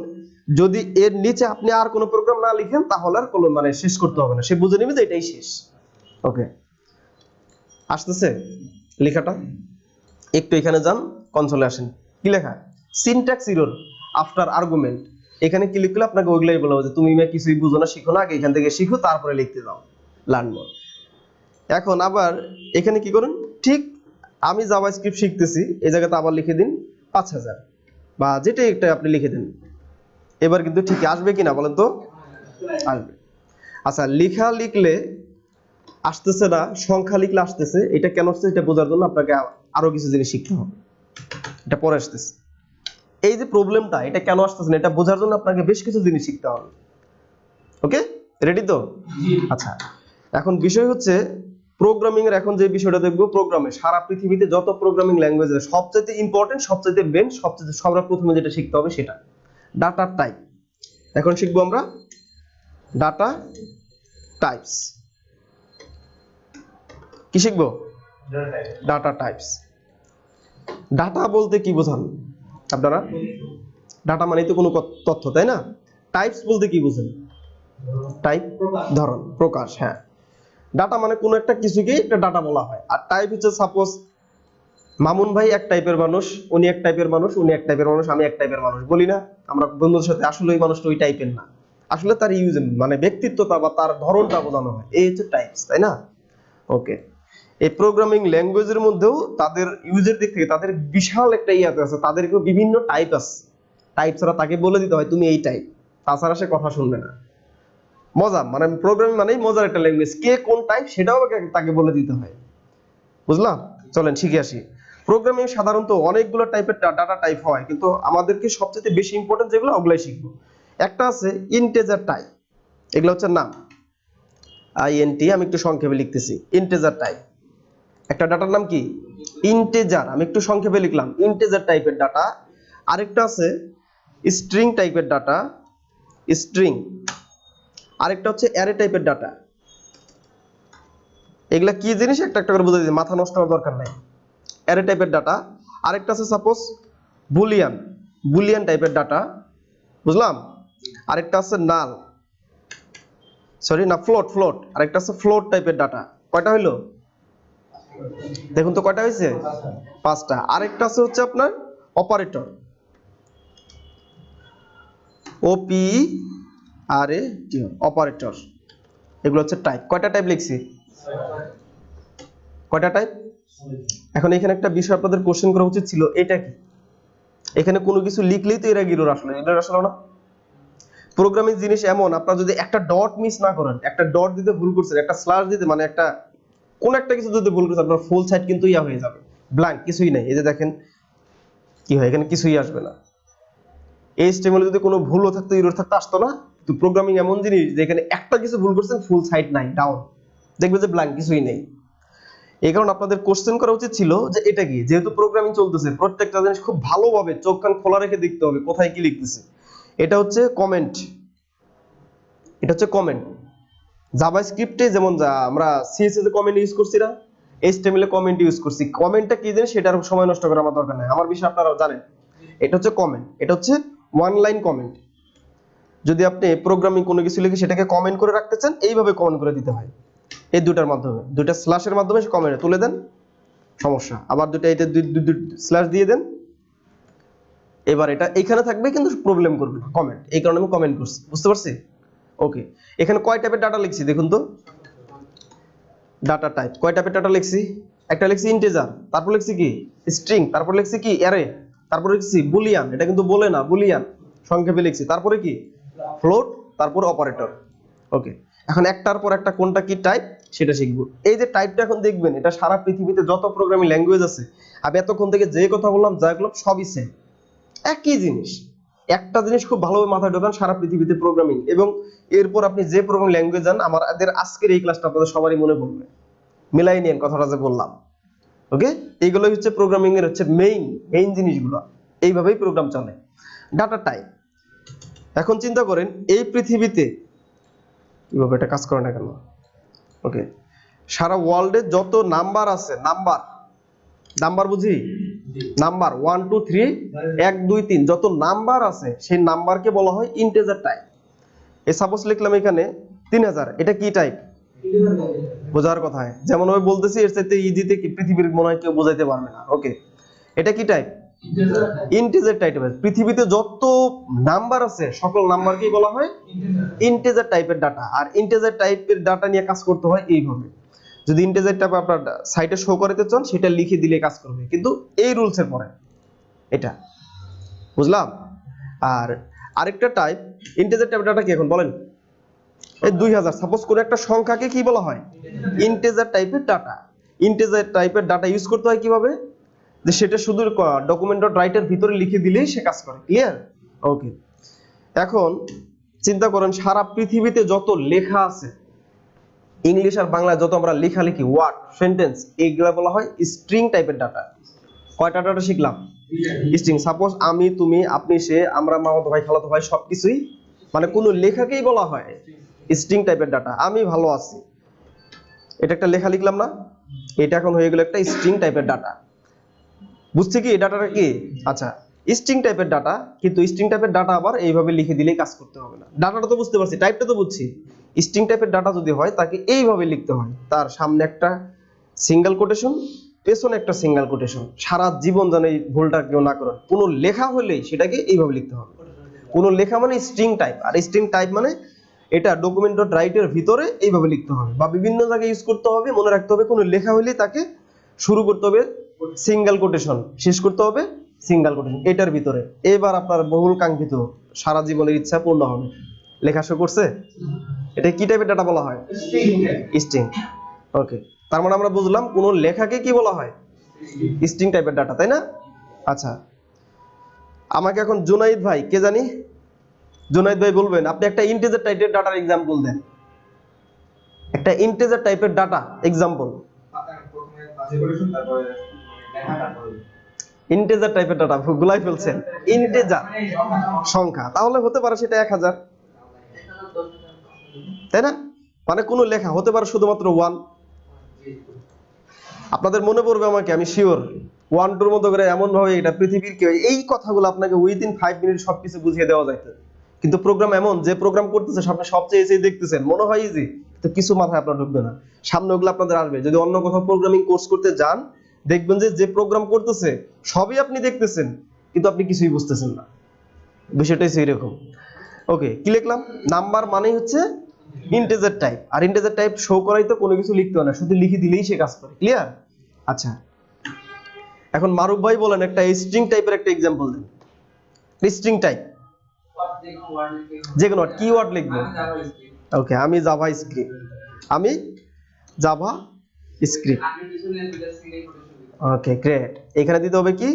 যদি এর নিচে আপনি আর কোনো প্রোগ্রাম না লিখেন, তাহলে আর কোনো মানে শেষ করতে হবে না, সে বুঝে নেবে যে এটাই শেষ। ওকে, আসতেছে লেখাটা? একটু এখানে যান, কনসোলে আসেন। কি লেখা, সিনট্যাক্স এরর আফটার আর্গুমেন্ট। এখানে কি লিখলে আপনাকে ওইগুলাই বলা যে তুমি কিছুই বুঝো না, শিখো না, আগে এখান থেকে শিখো, তারপরে লিখতে যাও, লার্ন মোর। এখন আবার এখানে কি করুন, ঠিক আমি জাভাস্ক্রিপ্ট শিখতেছি, এই জায়গাতে আবার লিখে দিন 5000 বা যেটাই একটা আপনি লিখে দিন। এবার কিন্তু ঠিক আসবে কিনা বলেন তো? আসবে। আচ্ছা, লেখা লিখলে আসতেছে না, সংখ্যা লিখলে আসতেছে, এটা কেন আসছে এটা বোঝার জন্য আপনাকে আরো কিছু জিনিস শিখতে হবে, এটা পরে আসতেছে। এই যে প্রবলেমটা, এটা কেন আসতেছে না এটা বোঝার জন্য আপনাকে বেশ কিছু জিনিস শিখতে হবে। ওকে, রেডি তো? আচ্ছা, এখন বিষয় হচ্ছে প্রোগ্রামিং এর, এখন যে বিষয়টা দেখবো, প্রোগ্রামে সারা পৃথিবীতে যত প্রোগ্রামিং ল্যাঙ্গুয়েজ আছে, সবচেয়ে ইম্পর্টেন্ট, সবচেয়ে মেইন, সবচেয়ে সবার প্রথমে যেটা শিখতে হবে সেটা ডাটা টাইপ। এখন শিখবো আমরা ডাটা টাইপস। কি শিখবো? Data types. ডাটা বলতে কি বোঝান আপনারা? ডাটা মানে তো কোনো তথ্য, তাই না? টাইপস বলতে কি বোঝেন? টাইপ ধরন, প্রকাশ। হ্যাঁ, ডাটা মানে কোনো একটা কিছুকে একটা ডাটা বলা হয়। আর টাইপ হচ্ছে সাপোজ মামুন ভাই এক টাইপের মানুষ, উনি এক টাইপের মানুষ, উনি এক টাইপের মানুষ, আমি এক টাইপের মানুষ বলি না আমরা বন্ধুদের সাথে, আসলে ওই মানুষটা ওই টাইপের না, আসলে তার ইউজ মানে ব্যক্তিত্বটা বা তার ধরনটা বোঝানো হয়, এই হচ্ছে টাইপস, তাই না? ওকে, এই প্রোগ্রামিং ল্যাঙ্গুয়েজের মধ্যেও তাদের ইউজের দিক থেকে তাদের বিশাল একটা ইয়াতে আছে, তাদেরকেও বিভিন্ন টাইপ আছে। টাইপ ছাড়া তাকে বলে দিতে হয় তুমি এই টাইপ, তাছাড়া সে কথা শুনবে না। মজা, মানে প্রোগ্রামিং মানেই মজার একটা ল্যাঙ্গুয়েজ, কে কোন টাইপ সেটাও তাকে বলে দিতে হয়। বুঝলাম? চলেন শিখে আসি। প্রোগ্রামিং সাধারণত অনেকগুলো টাইপের ডাটা টাইপ হয়, কিন্তু আমাদেরকে সবচেয়ে বেশি ইম্পর্টেন্ট যেগুলো ওগুলাই শিখবো। একটা আছে ইন্টিজার টাইপ, এগুলো হচ্ছে নাম, আইএনটি, আমি একটু সংক্ষেপে লিখতেছি, ইন্টিজার টাইপ। একটা ডাটার নাম কি? ইন্টিজার, আমি একটু সংক্ষেপে লিখলাম ইন্টিজার টাইপের ডাটা। আরেকটা আছে স্ট্রিং টাইপের ডাটা, স্ট্রিং। আরেকটা হচ্ছে অ্যারে টাইপের ডাটা। এগুলা কি জিনিস একটা একটা করে বুঝাই দিই, মাথা নষ্ট করার দরকার নাই। অ্যারে টাইপের ডাটা। আরেকটা আছে সাপোজ বুলিয়ান, বুলিয়ান টাইপের ডাটা, বুঝলাম? আরেকটা আছে নাল, সরি না ফ্লোট, ফ্লোট। আরেকটা আছে ফ্লোট টাইপের ডাটা। কয়টা হইলো দেখুন তো, কয়টা হয়েছে? 5টা। আরেকটা আছে হচ্ছে আপনার অপারেটর, ওপি আর এ টি, অপারেটর। এগুলো হচ্ছে টাইপ। কয়টা টাইপ লিখছি? কয়টা টাইপ? এখন এখানে একটা বিষয় আপনাদের কোশ্চেন করা উচিত ছিল, এটা কি? এখানে কোনো কিছু লিখলেই তো এরা গিরোর আসলে, এরা আসলে না। প্রোগ্রামিং জিনিস এমন, আপনারা যদি একটা ডট মিস না করেন, একটা ডট দিতে ভুল করছেন, একটা স্ল্যাশ দিতে, মানে একটা কোন একটা কিছু যদি ভুল করছেন, আপনার ফুল সাইড কিন্তু ইয়া হয়ে যাবে, ব্ল্যাঙ্ক, কিছুই নাই। এই যে দেখেন কি হয়, এখানে কিছুই আসবে না। এইচটিএমএল যদি কোনো ভুলও থাকতো, এরর থাকতো, আসতো না। তো প্রোগ্রামিং এমন জিনিস যে এখানে একটা কিছু ভুল করছেন, ফুল সাইড নাই, ডাউন, দেখবে যে ব্ল্যাঙ্ক, কিছুই নেই। এই কারণে আপনাদের কোশ্চেন করা উচিত ছিল যে এটা কি, যেহেতু প্রোগ্রামিং চলতেছে প্রত্যেকটা জিনিস খুব ভালোভাবে চোখ কান খোলা রেখে দেখতে হবে কোথায় কি লিখতেছে। এটা হচ্ছে কমেন্ট, এটা হচ্ছে কমেন্ট। জাভাস্ক্রিপ্টে যেমন আমরা সিএসএস এ কমেন্ট ইউজ করছি না, এইচটিএমএল এ কমেন্ট ইউজ করছি। কমেন্টটা কি জিনিস সেটার সময় নষ্ট করার আমার দরকার নাই, আমার বিষয় আপনারা জানেন। এটা হচ্ছে কমেন্ট, এটা হচ্ছে ওয়ান লাইন কমেন্ট। যদি আপনি প্রোগ্রামিং কোনো কিছু লিখে সেটাকে কমেন্ট করে রাখতে চান, এইভাবে কমেন্ট করে দিতে হয়, এই দুটার মাধ্যমে, দুটা স্ল্যাশের মাধ্যমে কমেন্টে তুলে দেন, সমস্যা। আবার দুটা এটা দুই স্ল্যাশ দিয়ে দেন, এবার এটা এখানে থাকবে কিন্তু প্রবলেম করবে না, কমেন্ট। এই কারণে আমি কমেন্ট করছি, বুঝতে পারছি? ওকে, এখানে কয় টাইপের ডাটা লিখছি দেখুন তো, ডাটা টাইপ কয় টাইপের ডাটা লিখছি? একটা লিখছি ইন্টিজার, তারপর লিখছি কি স্ট্রিং, তারপর লিখছি কি অ্যারে, তারপর লিখছি বুলিয়ান, এটা কিন্তু বলে না, বুলিয়ান সংক্ষেপে লিখছি, তারপরে কি ফ্লোট, তারপর অপারেটর। ওকে, এখন একটার পর একটা কোনটা কি টাইপ সেটা শিখবো। এই যে টাইপটা এখন দেখবেন, এটা সারা পৃথিবীতে যত প্রোগ্রামিং ল্যাঙ্গুয়েজ আছে, আমি এতক্ষণ থেকে যে কথা বললাম যাগুলো সবই সেম, একই জিনিস। একটা জিনিস খুব ভালোভাবে মাথায় ঢোকান, সারা পৃথিবীতে প্রোগ্রামিং, এবং এরপর আপনি যে প্রোগ্রামিং ল্যাঙ্গুয়েজ জান, আমাদের আজকের এই ক্লাসটা আপনাদের সবারই মনে পড়বে। মিলাই নিন কথাটা যে বললাম। ওকে, এইগুলোই হচ্ছে প্রোগ্রামিং এর হচ্ছে মেইন জিনিসগুলো। এইভাবেই প্রোগ্রাম চলে। Data type. এখন চিন্তা করেন এই পৃথিবীতে কিভাবে এটা কাজ করে না কেন। ওকে, সারা ওয়ার্ল্ডে যত নাম্বার আছে, নাম্বার বুঝি, নাম্বার 1 2 3 1 2 3 যত নাম্বার আছে, সেই নাম্বারকে বলা হয় ইন্টিজার টাইপ। এই সাপোজ লিখলাম এখানে 3000, এটা কি টাইপ? বোঝার কথা, যেমন আমি বলতেছি এর চাইতে ইজিতে কি পৃথিবীর মনে হয় কেউ বোঝাইতে পারবে না। ওকে, এটা কি টাইপ? Integer type. পৃথিবীতে যত নাম্বার আছে সকল নাম্বারকেই বলা হয় ইন্টিজার টাইপের ডাটা। আর ইন্টিজার টাইপের ডাটা নিয়ে কাজ করতে হয় এইভাবে। যদি ইন্টিজার টাইপ আপনার সাইটে শো করতে চান, সেটা লিখে দিলে কাজ করবে, কিন্তু এই রুলস এর পরে, এটা বুঝলাম। আর আরেকটা টাইপ ইন্টিজার টাইপ ডাটা কি এখন বলেন? এই 2000 সাপোজ করে একটা সংখ্যাকে কি বলা হয়? ইন্টিজার টাইপের ডাটা। ইন্টিজার টাইপের ডাটা ইউজ করতে হয় কিভাবে, যে সেটা শুধু ডকুমেন্ট ডট রাইটের ভিতরে লিখে দিলেই সে কাজ করে। ক্লিয়ার? ওকে, এখন চিন্তা করেন সারা পৃথিবীতে যত লেখা আছে, ইংলিশ আর বাংলায় যত আমরা লেখালেখি, ওয়ার্ড, সেন্টেন্স, এইগুলা বলা হয় স্ট্রিং টাইপের ডাটা। কয়টা ডাটা শিখলাম? স্ট্রিং। সাপোজ আমি, তুমি, আপনি, সে, আমরা, মামাতো ভাই, খালাতো ভাই, সবকিছুই মানে কোনো লেখাকেই বলা হয় স্ট্রিং টাইপের ডাটা। আমি ভালো আছি, এটা একটা লেখা লিখলাম না, এটা এখন হয়ে গেল একটা স্ট্রিং টাইপের ডাটা। বুঝছি কি এই ডাটাটা কি? আচ্ছা, স্ট্রিং টাইপের ডাটা, কিন্তু স্ট্রিং টাইপের ডাটা আবার এইভাবে লিখে দিলেই কাজ করতে হবে না। ডাটাটা তো বুঝতে পারছি, টাইপটা তো বুঝছি। স্ট্রিং টাইপের ডাটা যদি হয় তাকে এইভাবে লিখতে হয়, তার সামনে একটা সিঙ্গেল কোটেশন, পেছনে একটা সিঙ্গেল কোটেশন। সারা জীবন যেন এই ভুলটা কেউ না করেন। কোনো লেখা হলেই সেটাকে এইভাবে লিখতে হবে। কোনো লেখা মানে স্ট্রিং টাইপ, আর স্ট্রিং টাইপ মানে এটা ডকুমেন্ট ডট রাইটের ভিতরে এইভাবে লিখতে হবে, বা বিভিন্ন জায়গায় ইউজ করতে হবে। মনে রাখতে হবে কোনো লেখা হলেই তাকে শুরু করতে হবে সিঙ্গেল কোটেশন, শেষ করতে হবে সিঙ্গেল কোটেশন, এটার ভিতরে। এবার আপনার বহুল কাঙ্ক্ষিত সারা জীবনের ইচ্ছা পূর্ণ হবে। লেখা শুরু করছে? এটা কি টাইপের ডাটা বলা হয়? স্ট্রিং। ওকে, তার মানে আমরা বুঝলাম কোন লেখাকে কি বলা হয়? স্ট্রিং টাইপের ডাটা, তাই না? আচ্ছা, আমাকে এখন জুনাইদ ভাই, কে জানি জুনাইদ ভাই বলবেন, আপনি একটা ইন্টিজার টাইপের ডাটার এক্সাম্পল দেন। একটা ইন্টিজার টাইপের ডাটা এক্সাম্পল। ইন্টিজার টাইপের ডাটা গুলাই ফেলছেন। ইন্টিজার সংখ্যা, তাহলে হতে পারে সেটা 1000, তাই না? মানে কোনো লেখা হতে পারে শুধুমাত্র 1। আপনাদের মনে পড়বে আমাকে, আমি শিওর 1 2 মতো করে এমন ভাবে এটা পৃথিবীর কেউ, এই কথাগুলো আপনাকে উইদিন 5 মিনিট সবকিছু বুঝিয়ে দেওয়া যাইত। কিন্তু প্রোগ্রাম এমন যে প্রোগ্রাম করতেছে সামনে সবচেয়ে ইজি দেখতেছেন, মনে হয় ইজি, তো কিছু মাথায় আপনার ঢুকবে না। সামনে ওগুলো আপনাদের আসবে। যদি অন্য কোথাও প্রোগ্রামিং কোর্স করতে যান, দেখবেন যে যে প্রোগ্রাম করতেছে সবই আপনি দেখতেছেন, কিন্তু আপনি কিছুই বুঝতেছেন না। বিষয়টাই সেরকম। ওকে, কি লিখলাম? নাম্বার মানে হচ্ছে ইন্টিজার টাইপ, আর ইন্টিজার টাইপ শো করাই তো কোনো কিছু লিখতে হয় না, শুধু লিখে দিলেই সে কাজ করে। ক্লিয়ার? আচ্ছা, এখন মারুফ ভাই বলেন একটা স্ট্রিং টাইপের একটা এক্সাম্পল দেন। স্ট্রিং টাইপ যে কোনো কিওয়ার্ড লিখবো। ওকে, আমি জাভা স্ক্রিপ্ট, আমি জাভা স্ক্রিপ্ট। ওকে, গ্রেট। এখানে দিতে হবে কি?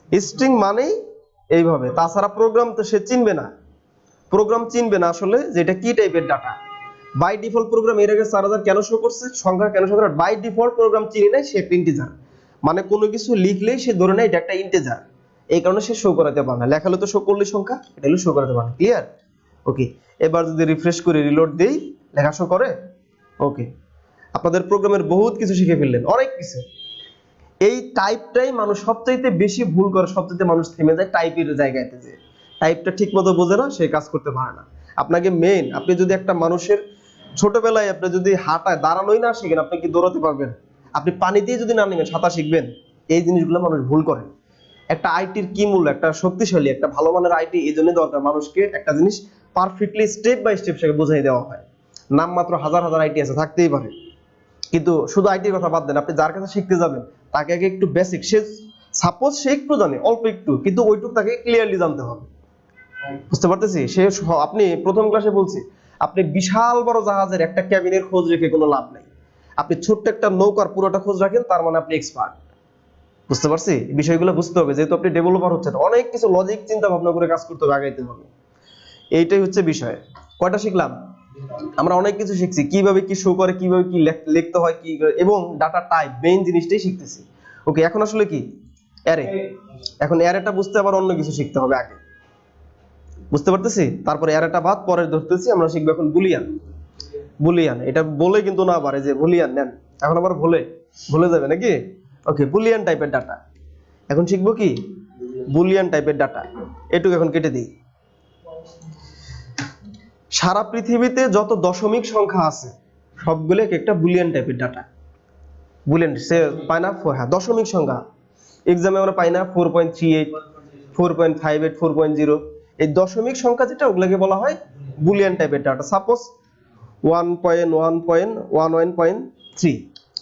স্ট্রিং মানেই এইভাবে, তাছাড়া প্রোগ্রাম তো সে চিনবে না। প্রোগ্রাম চিনবে না আসলে যে এটা কি টাইপের ডাটা। বাই ডিফল্ট প্রোগ্রাম এর আগে 4000 কেন শো করছে, সংখ্যা কেন শো করে? বাই ডিফল্ট প্রোগ্রাম চিনে নেয় সে ইন্টিজার, মানে কোনো কিছু লিখলেই সে ধরে নেয় এটা একটা ইন্টিজার, এই কারণে সে শো করাতে পারে না। লেখা হলে তো শো করলে সংখ্যা, এটা হলো শো করাতে পারে না। ক্লিয়ার? ওকে, এবার যদি রিফ্রেশ করে রিলোড দেই, লেখা শো করে। ওকে, আপনাদের প্রোগ্রামের বহুত কিছু শিখে ফেললেন, অনেক কিছু। এই টাইপটাই মানুষ সবচাইতে বেশি ভুল করে, সবচাইতে মানুষ থেমে যায় টাইপের জায়গাতে, যে টাইপটা ঠিক মতো বোঝে না, সে কাজ করতে পারে না। আপনাকে মেইন, আপনি যদি একটা মানুষের ছোটবেলায় আপনি যদি হাঁটায় দাঁড়ানোই না শিখেন, আপনি কি দৌড়াতে পারবেন? আপনি পানি দিয়ে যদি না নেবেন, সাঁতার শিখবেন? এই জিনিসগুলো মানুষ ভুল করে। একটা আইটির কি মূল্য, একটা শক্তিশালী একটা ভালো মানের আইটি এই জন্য দরকার, মানুষকে একটা জিনিস পারফেক্টলি স্টেপ বাই স্টেপ সেকে বোঝাই দেওয়া হয়। নাম মাত্র হাজার হাজার আইটি আছে, থাকতেই পারে, কিন্তু শুধু আইটির কথা বাদ দেন, আপনি যার কাছে শিখতে যাবেন তাকে আগে একটু বেসিক, সে সাপোজ সে একটু জানে, অল্প একটু, কিন্তু ওইটুকু তাকে ক্লিয়ারলি জানতে হবে। বুঝতে পারতেছি? সে আপনি প্রথম ক্লাসে বলছি, আপনি বিশাল বড় জাহাজের একটা ক্যাবিনের খোঁজ রেখে কোনো লাভ নাই। আপনি ছোট্ট একটা নৌকার পুরোটা খোঁজ রাখেন, তার মানে আপনি এক্সপার্ট। বুঝতে পারছি? বিষয়গুলো বুঝতে হবে, যেহেতু আপনি ডেভেলপার হচ্ছেন, অনেক কিছু লজিক চিন্তা ভাবনা করে কাজ করতে হবে, আগাইতে হবে। এইটাই হচ্ছে বিষয়। কয়টা শিখলাম আমরা? অনেক কিছু শিখছি, কিভাবে কি শো করে, কিভাবে কি লিখতে হয়, কি এবং ডাটা টাইপ, মেইন জিনিসটাই শিখতেছি। ওকে, এখন আসলে কি অ্যারে, এখন অ্যারেটা বুঝতে আবার অন্য কিছু শিখতে হবে আগে। বুঝতে পারতেছি? তারপরে অ্যারেটা বাদ পরে ধরতেছি, আমরা শিখবো এখন বুলিয়ান। বুলিয়ান, এটা বলে কিন্তু না পারে যে বুলিয়ান নেন, এখন আবার ভুলে যাবে নাকি? ওকে, বুলিয়ান টাইপের ডাটা এখন শিখবো। কি বুলিয়ান টাইপের ডাটা? এটুকু এখন কেটে দিই। সারা পৃথিবীতে যত দশমিক সংখ্যা আছে সবগুলো একটা বুলিয়ান টাইপের ডাটা। বুলিয়ান সে পায় না, হ্যাঁ দশমিক সংখ্যা এক্সামে আমরা পাই না 4.38, 4.58, 4.0, এই দশমিক সংখ্যা যেটা ওগুলোকে বলা হয় বুলিয়ান টাইপের ডাটা। সাপোজ 1.1.11.3,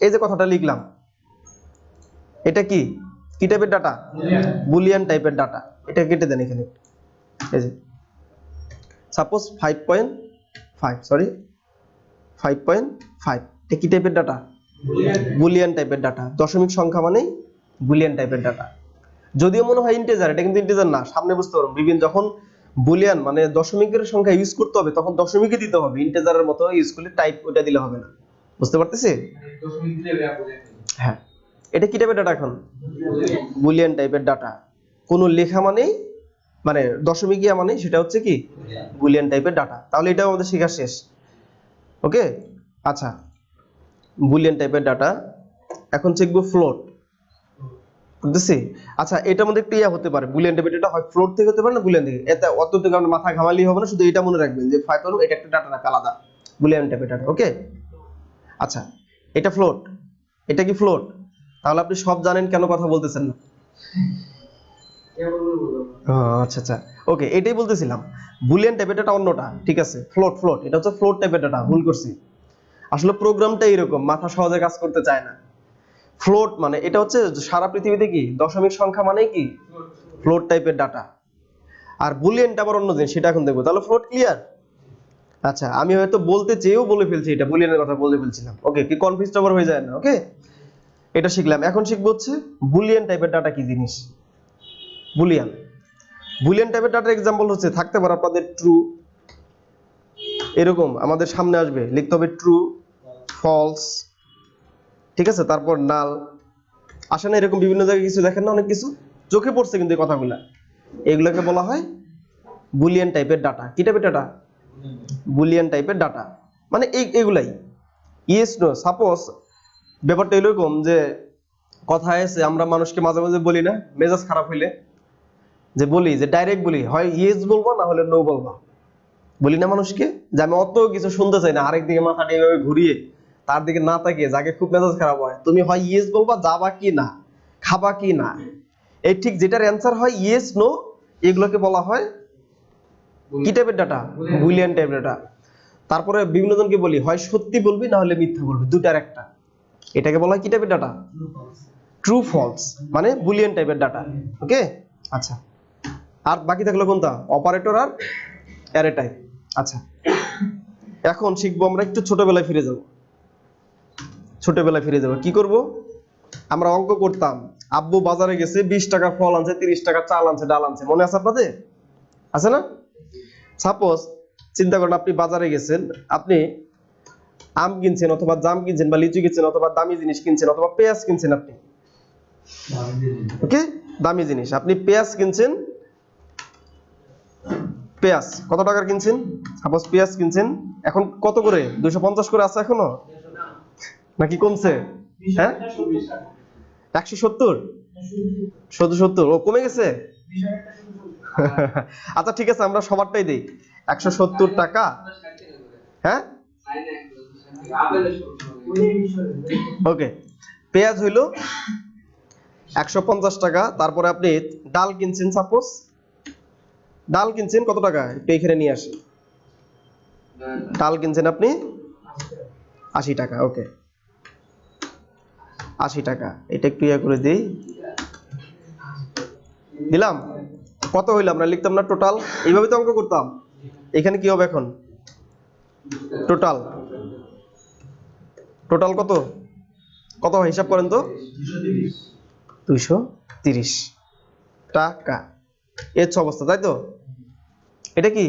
এই যে কথাটা লিখলাম, এটা কি কি টাইপের ডাটা? বুলিয়ান টাইপের ডাটা। এটা কেটে দেন এখানে। এই যে সাপোজ 5.5, সরি 5.5, এটা কি টাইপের ডাটা? বুলিয়ান টাইপের ডাটা। দশমিক সংখ্যা মানেই বুলিয়ান টাইপের ডাটা। যদিও মনে হয় ইন্টিজার, এটা কিন্তু ইন্টিজার না। সামনে বুঝতে পারবেন, বিভিন্ন যখন বুলিয়ান মানে দশমিকের সংখ্যা ইউজ করতে হবে তখন দশমিকই দিতে হবে, ইন্টিজারের মতো ইউজ করলে টাইপ ওটা দিলে হবে না। বুঝতে পারতেছি? হ্যাঁ, এটা কি টাইপের ডাটা? এখন বুলিয়ান টাইপের ডাটা। কোনো লেখা মানে দশমিকিয়া মানে সেটা হচ্ছে কি বুলিয়ান টাইপের ডাটা। তাহলে এটাও আমাদের শেখা শেষ। ওকে, আচ্ছা, বুলিয়ান টাইপের ডাটা। এখন শিখবো ফ্লোট। বুঝতেছি। আচ্ছা এটার মধ্যে একটু ইয়া হতে পারে, বুলিয়ান টাইপের এটা হয় ফ্লোট থেকে হতে পারে না বুলিয়ান থেকে, এটা অত থেকে আপনার মাথা ঘামালি হবে না, শুধু এটা মনে রাখবেন যে পাইথন এটা একটা ডাটা রাখা আলাদা, বুলিয়ান টাইপের ডাটা। ওকে আচ্ছা এটা ফ্লোট, এটা কি ফ্লোট? তাহলে আপনি সব জানেন, কেন কথা বলতেছেন না? আচ্ছা আচ্ছা ওকে, এটাই বলতেছিলাম, বুলিয়ান টাইপের ডাটা অন্যটা, ঠিক আছে। ফ্লোট ফ্লোট এটা হচ্ছে ফ্লোট টাইপের ডাটা, ভুল করছি। আসলে প্রোগ্রামটা এরকম, মাথা সহজে কাজ করতে চায় না। ফ্লোট মানে এটা হচ্ছে সারা পৃথিবীতে কি দশমিক সংখ্যা মানে কি ফ্লোট টাইপের ডাটা, আর বুলিয়ানটা আবার অন্য জিনিস, সেটা এখন দেখবো। তাহলে ফ্লোট ক্লিয়ার? আচ্ছা আমি হয়তো বলতে চেয়েও বলে ফেলছি, এটা বুলিয়ানের কথা বলে ফেলছিলাম। ওকে, কি কনফিউজ আবার হয়ে যায় না? ওকে এটা শিখলাম, এখন শিখবো হচ্ছে বুলিয়ান টাইপের ডাটা কি জিনিস। বুলিয়ান, বুলিয়ান টাইপের ডাটার এক্সাম্পল হচ্ছে থাকতে পারে আপনাদের ট্রু, এরকম আমাদের সামনে আসবে, লিখতে হবে ট্রু, ফলস, ঠিক আছে, তারপর নাল, আসে না এরকম বিভিন্ন জায়গায় কিছু দেখেন না, অনেক কিছু চোখে পড়ছে কিন্তু এই কথাগুলা, এগুলোকে বলা হয় বুলিয়ান টাইপের ডাটা। কি টাইপের ডাটা? বুলিয়ান টাইপের ডাটা, মানে এগুলাই ইয়েস নো। সাপোজ ব্যাপারটা এরকম যে কথায় আছে, আমরা মানুষকে মাঝে মাঝে বলি না মেজাজ খারাপ হইলে, যে বলি যে ডাইরেক্ট বলি, হয় ইয়েস বলবো না হলে নো বলবো, বলি না মানুষকে যে আমি অত কিছু শুনতে চাই না, আরেক দিকে মাথাটা এইভাবে ঘুরিয়ে তার দিকে না তাকিয়ে, যাকে খুব মেজাজ খারাপ হয়, তুমি হয় ইয়েস বলবা, যাবা কি না, খাবা কি না, এই ঠিক যেটার অ্যান্সার হয় ইয়েস নো, এগুলোকে বলা হয় কি টাইপের ডাটা? বুলিয়ান টাইপের ডাটা। তারপরে বিভিন্ন জনকে বলি, হয় সত্যি বলবি না হলে মিথ্যা বলবি, দুটার একটা, এটাকে বলা হয় কি টাইপের ডাটা? ট্রু ফলস, মানে বুলিয়ান টাইপের ডাটা। ওকে আচ্ছা, আর বাকি থাকলো কোনটা? অপারেটর আর অ্যারে টাইপ। আচ্ছা এখন শিখবো আমরা, একটু ছোটবেলায় ফিরে যাব। ছোটবেলায় ফিরে যাব, কি করব? আমরা অঙ্ক করতাম, আব্বু বাজারে গেছে 20 টাকা ফল আনছে, 30 টাকা চাল আনছে, ডাল আনছে, মনে আছে আপনাদের? আছে না? সাপোজ চিন্তা করেন আপনি বাজারে গেছেন, আপনি আম কিনছেন অথবা জাম কিনছেন বা লিচু কিনছেন অথবা দামি জিনিস কিনছেন অথবা পেঁয়াজ কিনছেন আপনি। ওকে দামি জিনিস, আপনি পেঁয়াজ কিনছেন, পেঁয়াজ কত টাকার কিনছেন? সাপোজ পেঁয়াজ কিনছেন, এখন কত করে? 250 করে আছে এখনো নাকি কমছে? হ্যাঁ 170, 70 ও কমে গেছে। আচ্ছা ঠিক আছে, আমরা সবারটাই দেই 170 টাকা। হ্যাঁ ওকে, পেঁয়াজ হইল 150 টাকা। তারপরে আপনি ডাল কিনছেন, সাপোজ ডাল কিনছেন কত টাকা, একটু এখানে নিয়ে আসি, ডাল কিনছেন আপনি 80 টাকা। ওকে 80 টাকা, এটা একটু ইয়া করে দিই, দিলাম। কত হইলো আমরা লিখতাম না টোটাল, এইভাবে তো অঙ্ক করতাম। এখানে কি হবে এখন? টোটাল, টোটাল কত, কত হয় হিসাব করেন তো? 230 টাকা, এর অবস্থা, তাই তো? এটা কি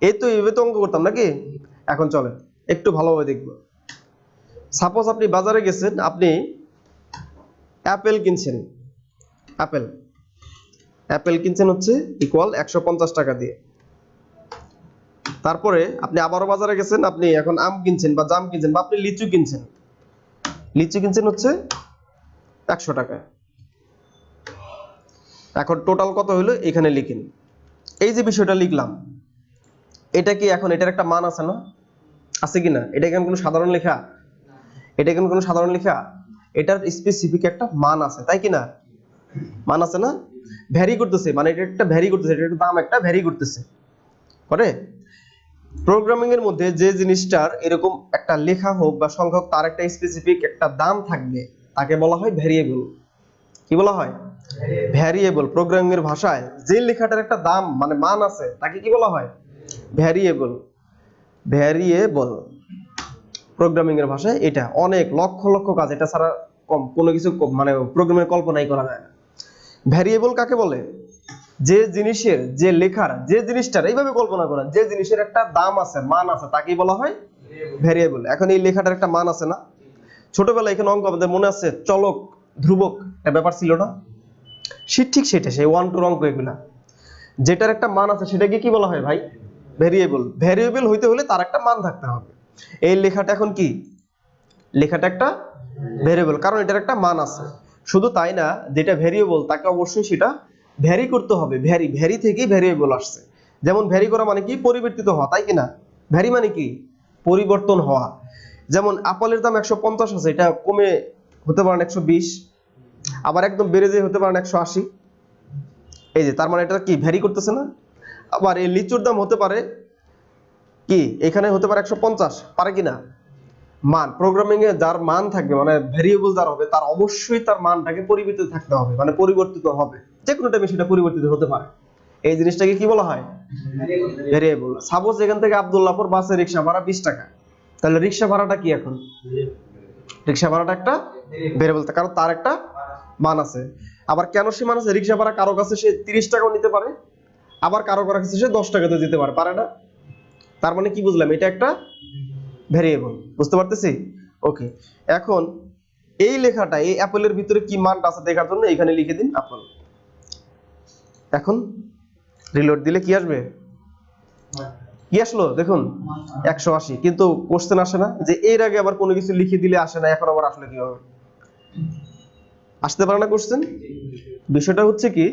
এই তো এইভাবে তো অঙ্ক করতাম নাকি? এখন চলেন একটু ভালোভাবে দেখব। সাপোজ আপনি বাজারে গেছেন, আপনি অ্যাপেল কিনছেন, অ্যাপেল অ্যাপেল কিনছেন হচ্ছে ইকুয়াল 150 টাকা দিয়ে। তারপরে আপনি আবারও বাজারে গেছেন, আপনি এখন আম কিনছেন বা জাম কিনছেন বা আপনি লিচু কিনছেন, লিচু কিনছেন হচ্ছে 100 টাকা। এখন টোটাল কত হলো এখানে লিখেন। এই যে বিষয়টা লিখলাম, এটা কি এখন এটার একটা মান আছে না? আছে কিনা? এটা কেন কোনো সাধারণ লেখা? এটা কেন কোনো সাধারণ লেখা? এটার স্পেসিফিক একটা মান আছে, তাই কিনা? মান আছে না? ভ্যারি করতেছে, মানে এটা একটা ভ্যারি করতেছে, এটা দাম একটা ভ্যারি করতেছে করে। প্রোগ্রামিং এর মধ্যে যে জিনিসটার এরকম একটা লেখা হোক বা সংখ্যা হোক, তার একটা স্পেসিফিক একটা দাম থাকবে, তাকে বলা হয় ভ্যারিয়েবল। কি বলা হয়? ভ্যারিয়েবল। প্রোগ্রামিং এর ভাষায় যে লেখাটার একটা দাম মানে মান আছে, তাকে কি বলা হয়? ভ্যারিয়েবল। ভ্যারিয়েবল প্রোগ্রামিং এর ভাষায় এটা অনেক লক্ষ লক্ষ কাজ, এটা ছাড়া কম কোনো কিছু মানে প্রোগ্রামের কল্পনাই করা যায় না। ভ্যারিয়েবল কাকে বলে? যে জিনিসের, যে লেখার, যে জিনিসটার, এইভাবে কল্পনা করেন, যে জিনিসের একটা দাম আছে, মান আছে, তাকেই বলা হয় ভ্যারিয়েবল। এখন এই লেখাটার একটা মান আছে না? ছোটবেলায় এখানে অঙ্ক আমাদের মনে আছে, চলক ধ্রুবক একটা ব্যাপার ছিল না? ঠিক সেটা, সেই 1 2 অঙ্ক, এগুলা যেটার একটা মান আছে সেটাকে কি বলা হয় ভাই? ভ্যারিয়েবল। ভ্যারিয়েবল হইতে হলে তার একটা মান থাকতে হবে। এই লেখাটা এখন কি? লেখাটা একটা ভ্যারিয়েবল, কারণ এটার একটা মান আছে। শুধু তাই না, যেটা ভেরিয়েবল তাকে অবশ্যই সেটা ভ্যারি করতে হবে। ভ্যারি থেকেই ভেরিয়েবল আসছে। যেমন ভ্যারি করা মানে কি, পরিবর্তিত হওয়া, তাই কিনা? ভ্যারি মানে কি, পরিবর্তন হওয়া। যেমন আপেলের দাম 150 আছে, এটা কমে হতে পারে 120, আবার একদম বেড়ে যেয়ে হতে পারে 180। এই যে, তার মানে এটা কি ভ্যারি করতেছে না? আবার এই লিচুর দাম হতে পারে কি, এখানে হতে পারে 150, পারে কিনা? মান, প্রোগ্রামিং এ যার মান থাকবে, মানে ভেরিয়েবল যার হবে, তার অবশ্যই তার মানটাকে পরিবর্তিত থাকতে হবে, মানে পরিবর্তিত হবে, যে কোনো টাইমে সেটা পরিবর্তিত হতে পারে। এই জিনিসটাকে কি বলা হয়? ভেরিয়েবল। সাপোজ এখান থেকে আব্দুল্লাহপুর বাসে রিক্সা ভাড়া 20 টাকা, তাহলে রিক্সা ভাড়াটা কি এখন? রিক্সা ভাড়াটা একটা ভেরিয়েবল, কারণ তার একটা মান আছে। আবার কেন সে মান আছে? রিক্সা ভাড়া কারো কাছে সে 30 টাকাও নিতে পারে, আবার কারো কাছে সে 10 টাকাতে দিতে পারে, পারে না? তার মানে কি বুঝলাম? এটা একটা ভেরিয়েবল, বুঝতে পারতেছি? ওকে, এখন এই লেখাটা, এই অ্যাপেলের ভিতরে কি মানটা আছে দেখার জন্য এখানে লিখে দিন অ্যাপল। এখন রিলোড দিলে কি আসবে? কি আসলো দেখুন, 180। কিন্তু কোশ্চেন আসে না যে এর আগে আবার কোনো কিছু লিখে দিলে আসে না, এখন আবার আসলে কি হবে? আসতে পারে না কোশ্চেন। বিষয়টা হচ্ছে কি,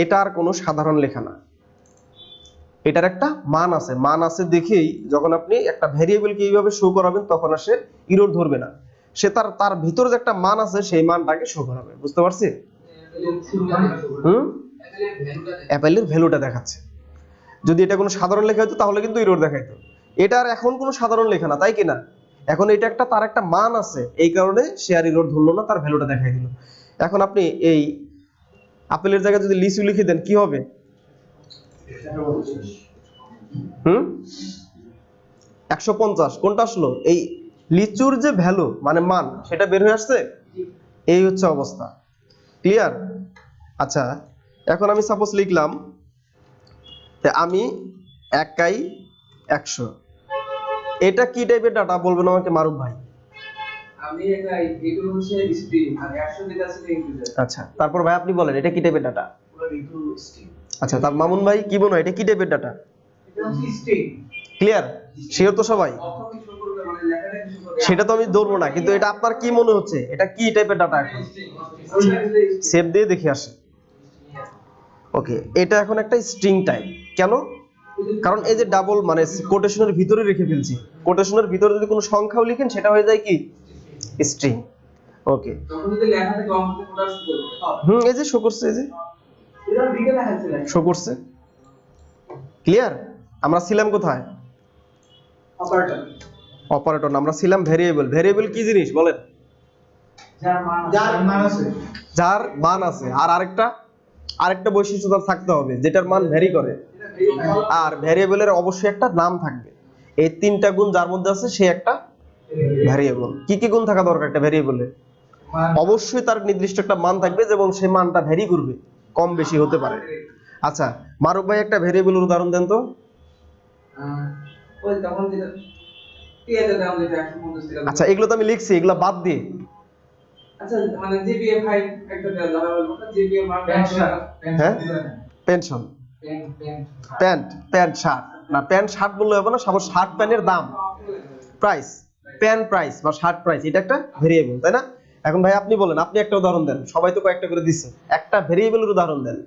এটা আর কোনো সাধারণ লেখা না, এটার একটা মান আছে। মান আছে দেখেই যখন আপনি একটা ভেরিয়েবলকে এইভাবে শো করাবেন, তখন সে ইরর ধরবে না। সে তার ভিতরে যে একটা মান আছে, সেই মানটাকে শো করাবে। বুঝতে পারছি? অ্যাপেলের ভ্যালুটা দেখাচ্ছে। যদি এটা কোনো সাধারণ লেখা হতো তাহলে কিন্তু ইরর দেখাইতো। এটা আর এখন কোনো সাধারণ লেখা না, তাই কিনা? এখন এটা একটা, তার একটা মান আছে, এই কারণে সে আর ইরর ধরলো না, তার ভ্যালুটা দেখাই দিল। এখন আপনি এই আপেলের জায়গায় যদি লিচু লিখে দেন, কি হবে? 150। কোনটা আসলো? এই লিচুর যে ভ্যালু মানে মান, সেটা বের হয়ে আসছে। এই হচ্ছে অবস্থা। ক্লিয়ার? আচ্ছা, এখন আমি সাপোজ লিখলাম আমি একাই 100। এটা কি টাইপের ডাটা বলবেন আমাকে মারুফ ভাই? আমি একাই, এটা হচ্ছে স্ট্রিং আর 100 যেটা আছে ইন্টিজার। আচ্ছা, তারপর ভাই আপনি বলেন এটা কি টাইপের ডাটা? পুরো ঋতু স্ট্রিং। আচ্ছা, তার মামুন ভাই কি মনে হয় এটা কি টাইপের ডাটা? এটা হচ্ছে স্ট্রিং। ক্লিয়ার? শিওর তো সবাই? কখন কি শুরু করবে, মানে লেখাটা কি শুরু করবে? সেটা তো আমি ধরবো না, কিন্তু এটা আপনার কি মনে হচ্ছে এটা কি টাইপের ডাটা? এখন সেভ দিয়ে দেখে আসে। ওকে, এটা এখন একটা স্ট্রিং টাইপ। কেন? কারণ এই যে ডাবল মানে কোটেশনের ভিতরে রেখে ফেলছি। কোটেশনের ভিতরে যদি কোনো সংখ্যাও লিখেন, সেটা হয়ে যায় কি? স্ট্রিং। ওকে, তখন যদি লেখা থেকে অঙ্ক কোডা শুরু করবে। এই যে শো করছে, এই যে এটা দিকে দেখাচ্ছে না। শো করছে। ক্লিয়ার? আমরা ছিলাম কোথায়? অপারেটর। অপারেটর না, আমরা ছিলাম ভেরিয়েবল। ভেরিয়েবল কি জিনিস বলেন? যার মান আছে। যার মান আছে। আর আরেকটা বৈশিষ্ট্য তার থাকতে হবে, যেটার মান ভ্যারি করে। আর ভ্যারিয়েবলের অবশ্যই একটা নাম থাকবে। এই তিনটা গুণ যার মধ্যে আছে, সে একটা ভ্যারিয়েবল। কি কি গুণ থাকা দরকার একটা ভ্যারিয়েবলে? অবশ্যই তার নির্দিষ্ট একটা মান থাকবে, এবং সেই মানটা ভ্যারি করবে, কম বেশি হতে পারে। আচ্ছা, মারুফ ভাই একটা ভ্যারিয়েবলের উদাহরণ দেন তো। ওই তখন যেটা পেঁয়াজের দাম যেটা 150 টাকা। আচ্ছা, এগুলো তো আমি লিখছি, এগুলো বাদ দিয়ে। আচ্ছা, মানে জিপিএ 5 একটা দেওয়া হলো না, জিপিএ মান হ্যাঁ, পেনশন, প্যান্ট শার্ট না, প্যান্ট শার্ট বললে হবে না, সাপোজ শার্ট প্যান্টের দাম, প্রাইস, প্যান্ট প্রাইস বা শার্ট প্রাইস, এটা একটা ভেরিয়েবল, তাই না? এখন ভাই আপনি বলেন, আপনি একটা উদাহরণ দেন। সবাই তো কয়েকটা করে দিচ্ছে, একটা ভেরিয়েবলের উদাহরণ দেন।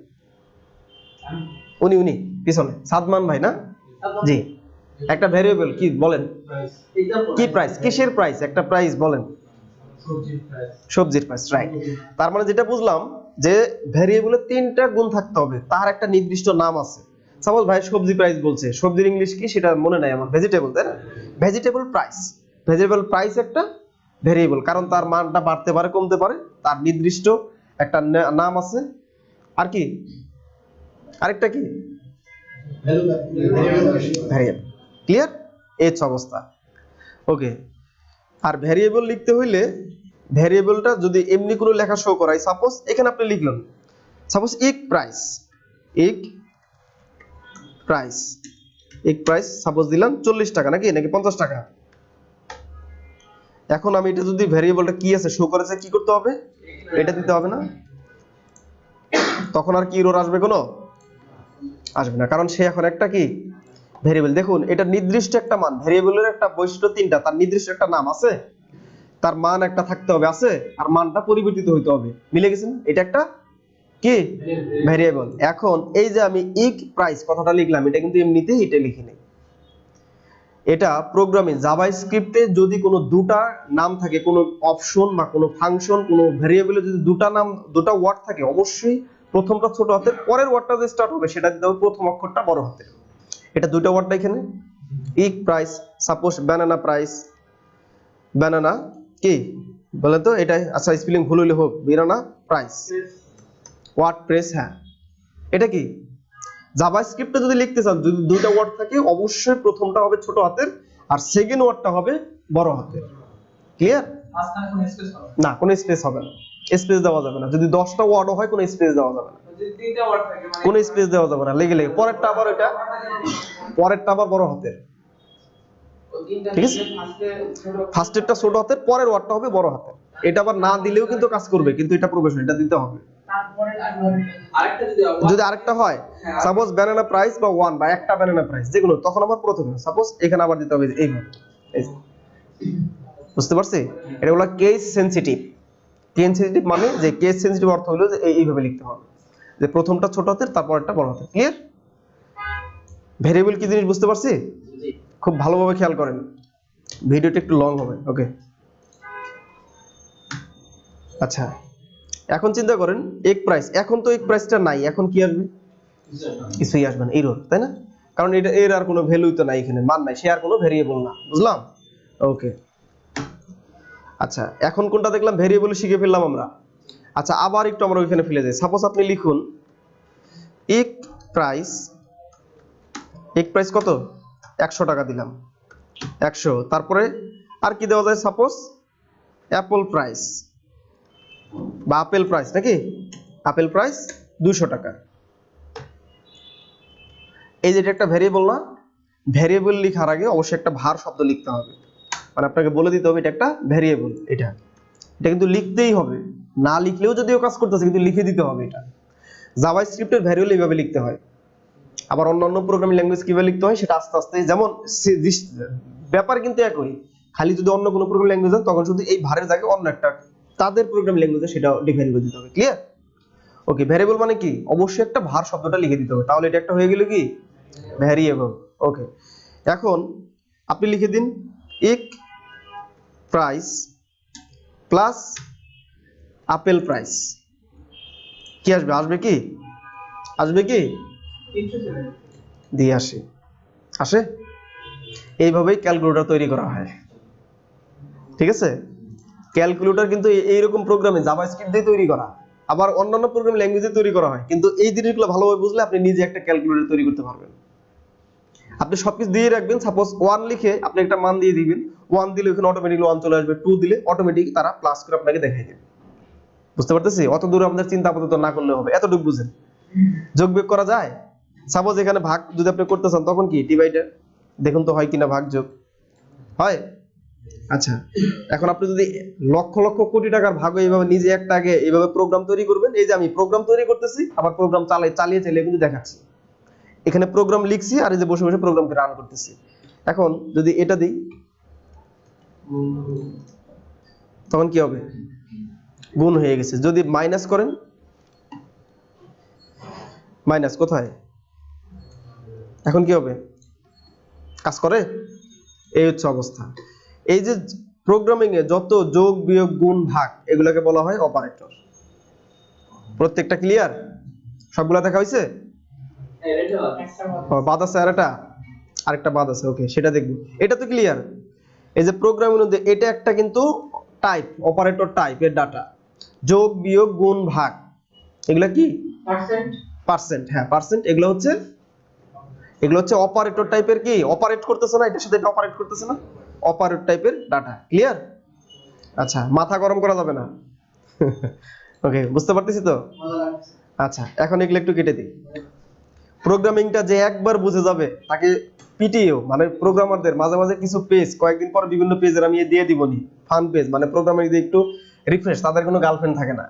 উনি পিছনে সাদমান ভাই না? জি, একটা ভেরিয়েবল কি বলেন? কি প্রাইস? কিসের প্রাইস? একটা প্রাইস বলেন। সবজির প্রাইস, রাইট। তার মানে যেটা বুঝলাম যে ভেরিয়েবলের তিনটা গুণ থাকতে হবে, তার একটা নির্দিষ্ট নাম আছে। সাপোজ ভাই সবজি প্রাইস বলছে, সবজির ইংলিশ কি সেটা মনে নাই আমার, ভেজিটেবল, তাই না? Vegetable price. ভেজিটেবল প্রাইস একটা ভেরিয়েবল, কারণ তার মানটা বাড়তে পারে, কমতে পারে, তার নির্দিষ্ট একটা নাম আছে। আর কি? আরেকটা কি? ভেরিয়েবল। ক্লিয়ার? এই অবস্থা। ওকে, আর ভেরিয়েবল লিখতে হইলে ভেরিয়েবলটা যদি এমনি কোনো লেখা শো করায়, সাপোজ এখানে আপনি লিখলেন সাপোজ ইক প্রাইস সাপোজ দিলাম 40 টাকা, নাকি 50 টাকা। এখন আমি এটা যদি ভেরিয়েবলটা কি আছে শো করেছে, কি করতে হবে? এটা দিতে হবে না? তখন আর কি এরর আসবে? কোনো আসবে না, কারণ সে এখন একটা কি ভেরিয়েবল। দেখুন, এটা নির্দিষ্ট একটা মান। ভেরিয়েবলের একটা বৈশিষ্ট্য তিনটা, তার নির্দিষ্ট একটা নাম আছে। তার মান একটা থাকতে হবে, আছে, আর মানটা পরিবর্তিত হইতে হবে। মিলে গেছে না? এটা একটা কি ভেরিয়েবল। এখন এই যে আমি ইক প্রাইস কথাটা লিখলাম, এটা কিন্তু এমনিতেই এটা লিখি নাই। এটা প্রোগ্রামিং জাভাস্ক্রিপ্টে যদি কোনো দুটা নাম থাকে, কোনো অপশন বা কোনো ফাংশন, কোনো ভেরিয়েবলে যদি দুটা নাম, দুটা ওয়ার্ড থাকে, অবশ্যই প্রথমটা ছোট হাতের, পরের ওয়ার্ডটা যে স্টার্ট হবে সেটা দিতে হবে প্রথম অক্ষরটা বড় হাতের। এটা দুটো ওয়ার্ডটা এখানে ইক price, suppose banana price, banana কি বলে তো এটা, আচ্ছা স্পেলিং ভুল হইলে হোক, ব্যানানা প্রাইস, ওয়ার্ড প্রেস, হ্যাঁ এটা কি জাভাস্ক্রিপ্টে যদি লিখতে চান, যদি দুইটা ওয়ার্ড থাকে অবশ্যই প্রথমটা হবে ছোট হাতের আর সেকেন্ড ওয়ার্ডটা হবে বড় হাতের। ক্লিয়ার? মাঝখানে কোনো স্পেস হবে না, কোনো স্পেস হবে না, স্পেস দেওয়া যাবে না। যদি 10টা ওয়ার্ডও হয় কোনো স্পেস দেওয়া যাবে না, যদি তিনটা ওয়ার্ড থাকে মানে কোনো স্পেস দেওয়া যাবে না, লেগে লেগে পরেরটা আবার এটা, পরেরটা আবার বড় হাতের, তিনটা ঠিক আছে? ফার্স্টেরটা ছোট হাতের, পরের ওয়ার্ডটা হবে বড় হাতের। এটা আবার না দিলেও কিন্তু কাজ করবে, কিন্তু এটা প্রবেশন, এটা দিতে হবে। তারপরে আরেকটা যদি আরেকটা হয়, সাপোজ ব্যানানা প্রাইস বা ওয়ান বা একটা ব্যানানা প্রাইস যেগুলো, তখন আবার প্রথমে সাপোজ এখানে আবার দিতে হবে এইভাবে। বুঝতে পারছি? এটা হলো কেস সেনসিটিভ। কেস সেনসিটিভ মানে যে কেস সেনসিটিভ অর্থ হলো যে এইভাবে লিখতে হবে, যে প্রথমটা ছোট হাতের তারপরটা বড় হাতের। ক্লিয়ার? ভেরিয়েবল কি জিনিস বুঝতে পারছি? খুব ভালোভাবে খেয়াল করেন, ভিডিওটা একটু লং হবে। ওকে, আচ্ছা এখন চিন্তা করেন এক প্রাইস, এখন তো এক প্রাইসটা নাই, এখন কি আসবে? কিছুই আসবে না, এরর, তাই না? কারণ এটা এর আর কোনো ভ্যালুই তো নাই, এখানে মান নাই, সে আর কোনো ভেরিয়েবল না। বুঝলাম? ওকে, আচ্ছা এখন কোনটা দেখলাম? ভেরিয়েবল শিখে ফেললাম আমরা। আচ্ছা আবার একটু আমরা ওইখানে ফেলে যাই। সাপোজ আপনি লিখুন এক প্রাইস, এক প্রাইস কত? 100 টাকা দিলাম, 100, তারপরে আর কি দেওয়া যায়? সাপোজ অ্যাপল প্রাইস বা আপেল প্রাইস, নাকি? আপেল প্রাইস 200 টাকা। এই যে এটা একটা ভেরিয়েবল না? ভেরিয়েবল লেখার আগে অবশ্যই একটা ভার শব্দ লিখতে হবে, মানে আপনাকে বলে দিতে হবে এটা একটা ভেরিয়েবল। এটা এটা কিন্তু লিখতেই হবে, না লিখলেও যদিও কাজ করতেছে, কিন্তু লিখে দিতে হবে। এটা জাভাস্ক্রিপ্টের ভেরিয়েবল এইভাবে লিখতে হয়। আবার অন্যান্য প্রোগ্রামিং ল্যাঙ্গুয়েজ কিভাবে লিখতে হয় সেটা আস্তে আস্তে, যেমন ব্যাপার কিন্তু একই, খালি যদি অন্য কোনো প্রোগ্রামিং ল্যাঙ্গুয়েজ হয় তখন শুধু এই ভারের জায়গায় অন্য একটা তাদের প্রোগ্রামিং ল্যাঙ্গুয়েজে সেটা ডিফাইন করে দিতে হবে। ক্লিয়ার? ওকে, ভেরিয়েবল মানে কি? অবশ্যই একটা ভার শব্দটা লিখে দিতে হবে, তাহলে এটা একটা হয়ে গেল কি ভেরিয়েবল। ওকে, এখন আপনি লিখে দিন এক প্রাইস প্লাস আপেল প্রাইস, কি আসবে? আসবে কি? আসবে কি? দিয়ে আসে, আসে। এইভাবেই ক্যালকুলেটর তৈরি করা হয়, ঠিক আছে? ক্যালকুলেটর কিন্তু এইরকম প্রোগ্রামে জাভাস্ক্রিপ্ট দিয়ে তৈরি করা, আবার অন্যান্য প্রোগ্রামিং ল্যাঙ্গুয়েজে তৈরি করা হয়, কিন্তু এই জিনিসগুলো ভালোভাবে বুঝলে আপনি নিজে একটা ক্যালকুলেটর তৈরি করতে পারবেন। আপনি সবকিছু দিয়ে রাখবেন, সাপোজ 1 লিখে আপনি একটা মান দিয়ে দিবেন, 1 দিলে ওখানে অটোমেটিক্যালি 1 চলে আসবে, 2 দিলে অটোমেটিক তারা প্লাস করে আপনাকে দেখাই দেবে। বুঝতে পারতেছি? অত দূর আমাদের চিন্তা আপাতত না করলে হবে, এতটুকু বুঝেন। যোগ বিয়োগ করা যায়? সাপোজ এখানে ভাগ যদি আপনি করতে চান তখন কি ডিভাইডার, দেখুন তো হয় কিনা ভাগ যোগ হয়। আচ্ছা এখন আপনি যদি লক্ষ লক্ষ কোটি টাকার ভাগ এইভাবে নিজে একটা আগে এইভাবে প্রোগ্রাম তৈরি করবেন, এই যে আমি প্রোগ্রাম তৈরি করতেছি, আবার প্রোগ্রাম চালিয়ে কিন্তু দেখাচ্ছি, এখানে প্রোগ্রাম লিখছি আর এই যে বসে বসে প্রোগ্রামকে রান করতেছি। এখন যদি এটা দিই তখন কি হবে? গুণ হয়ে গেছে। যদি মাইনাস করেন, মাইনাস কোথায়? এখন কি হবে? কাজ করে? এই হচ্ছে অবস্থা। এই যে প্রোগ্রামিং এ যত যোগ বিয়োগ গুণ ভাগ এগুলোকে বলা হয় অপারেটর। প্রত্যেকটা ক্লিয়ার? সবগুলা দেখা হয়েছে? বাদ আছে আরেকটা বাদ আছে। ওকে, সেটা দেখব। এটা তো ক্লিয়ার। এই যে প্রোগ্রামিং মধ্যে এটা একটা কিন্তু টাইপ, অপারেটর টাইপ এর ডাটা। যোগ বিয়োগ গুণ ভাগ এগুলা কি? পার্সেন্ট। হ্যাঁ পার্সেন্ট, এগুলো হচ্ছে অপারেটর টাইপের, কি অপারেট করতেছে না, এটার সাথে এটা অপারেট করতেছে না, অপারেটর টাইপের ডাটা। ক্লিয়ার? আচ্ছা মাথা গরম করা যাবে না। ওকে, বুঝতে পারতেছি তো? আচ্ছা এখন এগুলো একটু কেটে দিই। প্রোগ্রামিংটা যে একবার বুঝে যাবে তাকে পিটিও, মানে প্রোগ্রামারদের মাঝে মাঝে কিছু পেজ কয়েকদিন পর বিভিন্ন পেজের আমি দিয়ে দিবনি ফান পেজ, মানে প্রোগ্রামারদের একটু রিফ্রেশ, তাদের কোনো গার্লফ্রেন্ড থাকে না,